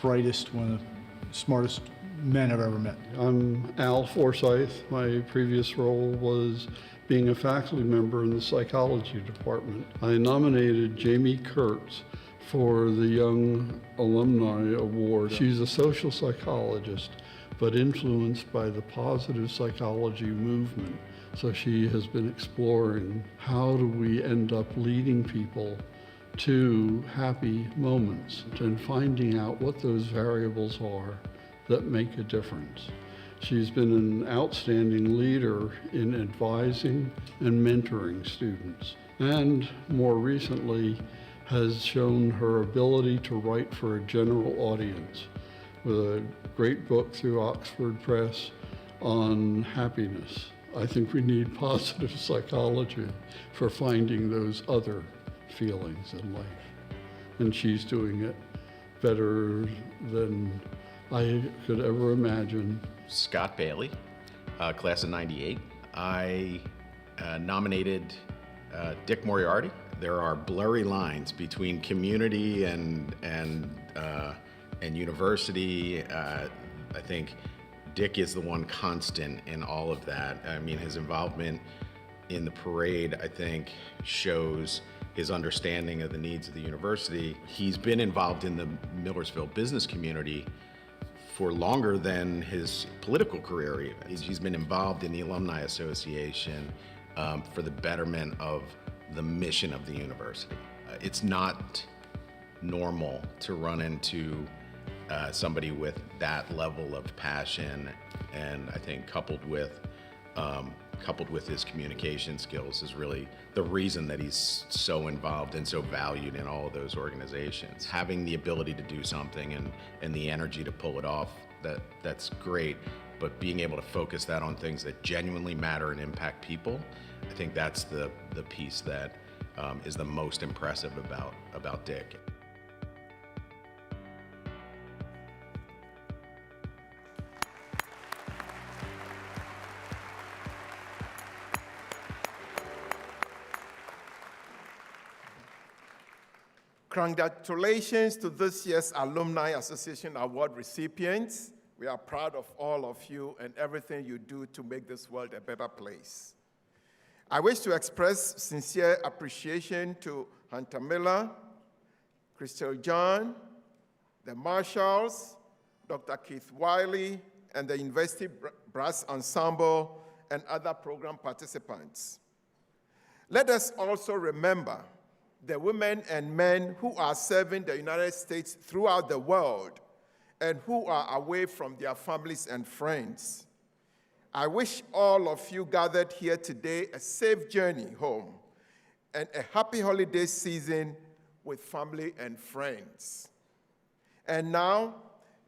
brightest, one of the smartest men I've ever met. I'm Al Forsyth. My previous role was being a faculty member in the psychology department. I nominated Jamie Kurtz for the Young Alumni Award. She's a social psychologist, but influenced by the positive psychology movement. So she has been exploring how do we end up leading people to happy moments and finding out what those variables are that make a difference. She's been an outstanding leader in advising and mentoring students, and more recently has shown her ability to write for a general audience with a great book through Oxford Press on happiness. I think we need positive psychology for finding those other feelings in life, and she's doing it better than I could ever imagine. Scott Bailey, class of 98. I nominated Dick Moriarty there are blurry lines between community and university. I think Dick is the one constant in all of that. I mean, his involvement in the parade, I think, shows his understanding of the needs of the university. He's been involved in the Millersville business community for longer than his political career even. He's been involved in the Alumni Association for the betterment of the mission of the university. It's not normal to run into somebody with that level of passion, and I think coupled with his communication skills is really the reason that he's so involved and so valued in all of those organizations. Having the ability to do something and the energy to pull it off, that's great, but being able to focus that on things that genuinely matter and impact people, I think that's the piece that is the most impressive about Dick. Congratulations to this year's Alumni Association Award recipients. We are proud of all of you and everything you do to make this world a better place. I wish to express sincere appreciation to Hunter Miller, Crystal John, the Marshalls, Dr. Keith Wiley, and the University Brass Ensemble, and other program participants. Let us also remember the women and men who are serving the United States throughout the world and who are away from their families and friends. I wish all of you gathered here today a safe journey home and a happy holiday season with family and friends. And now,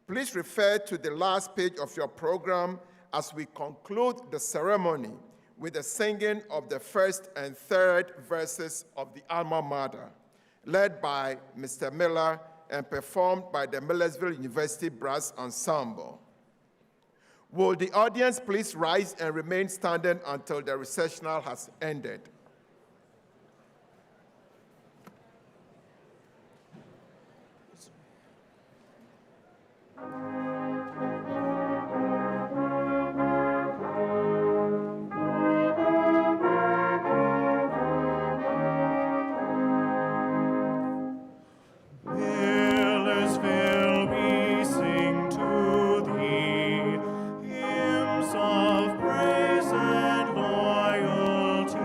please refer to the last page of your program as we conclude the ceremony with the singing of the first and third verses of the Alma Mater, led by Mr. Miller and performed by the Millersville University Brass Ensemble. Will the audience please rise and remain standing until the recessional has ended? Praise and loyalty.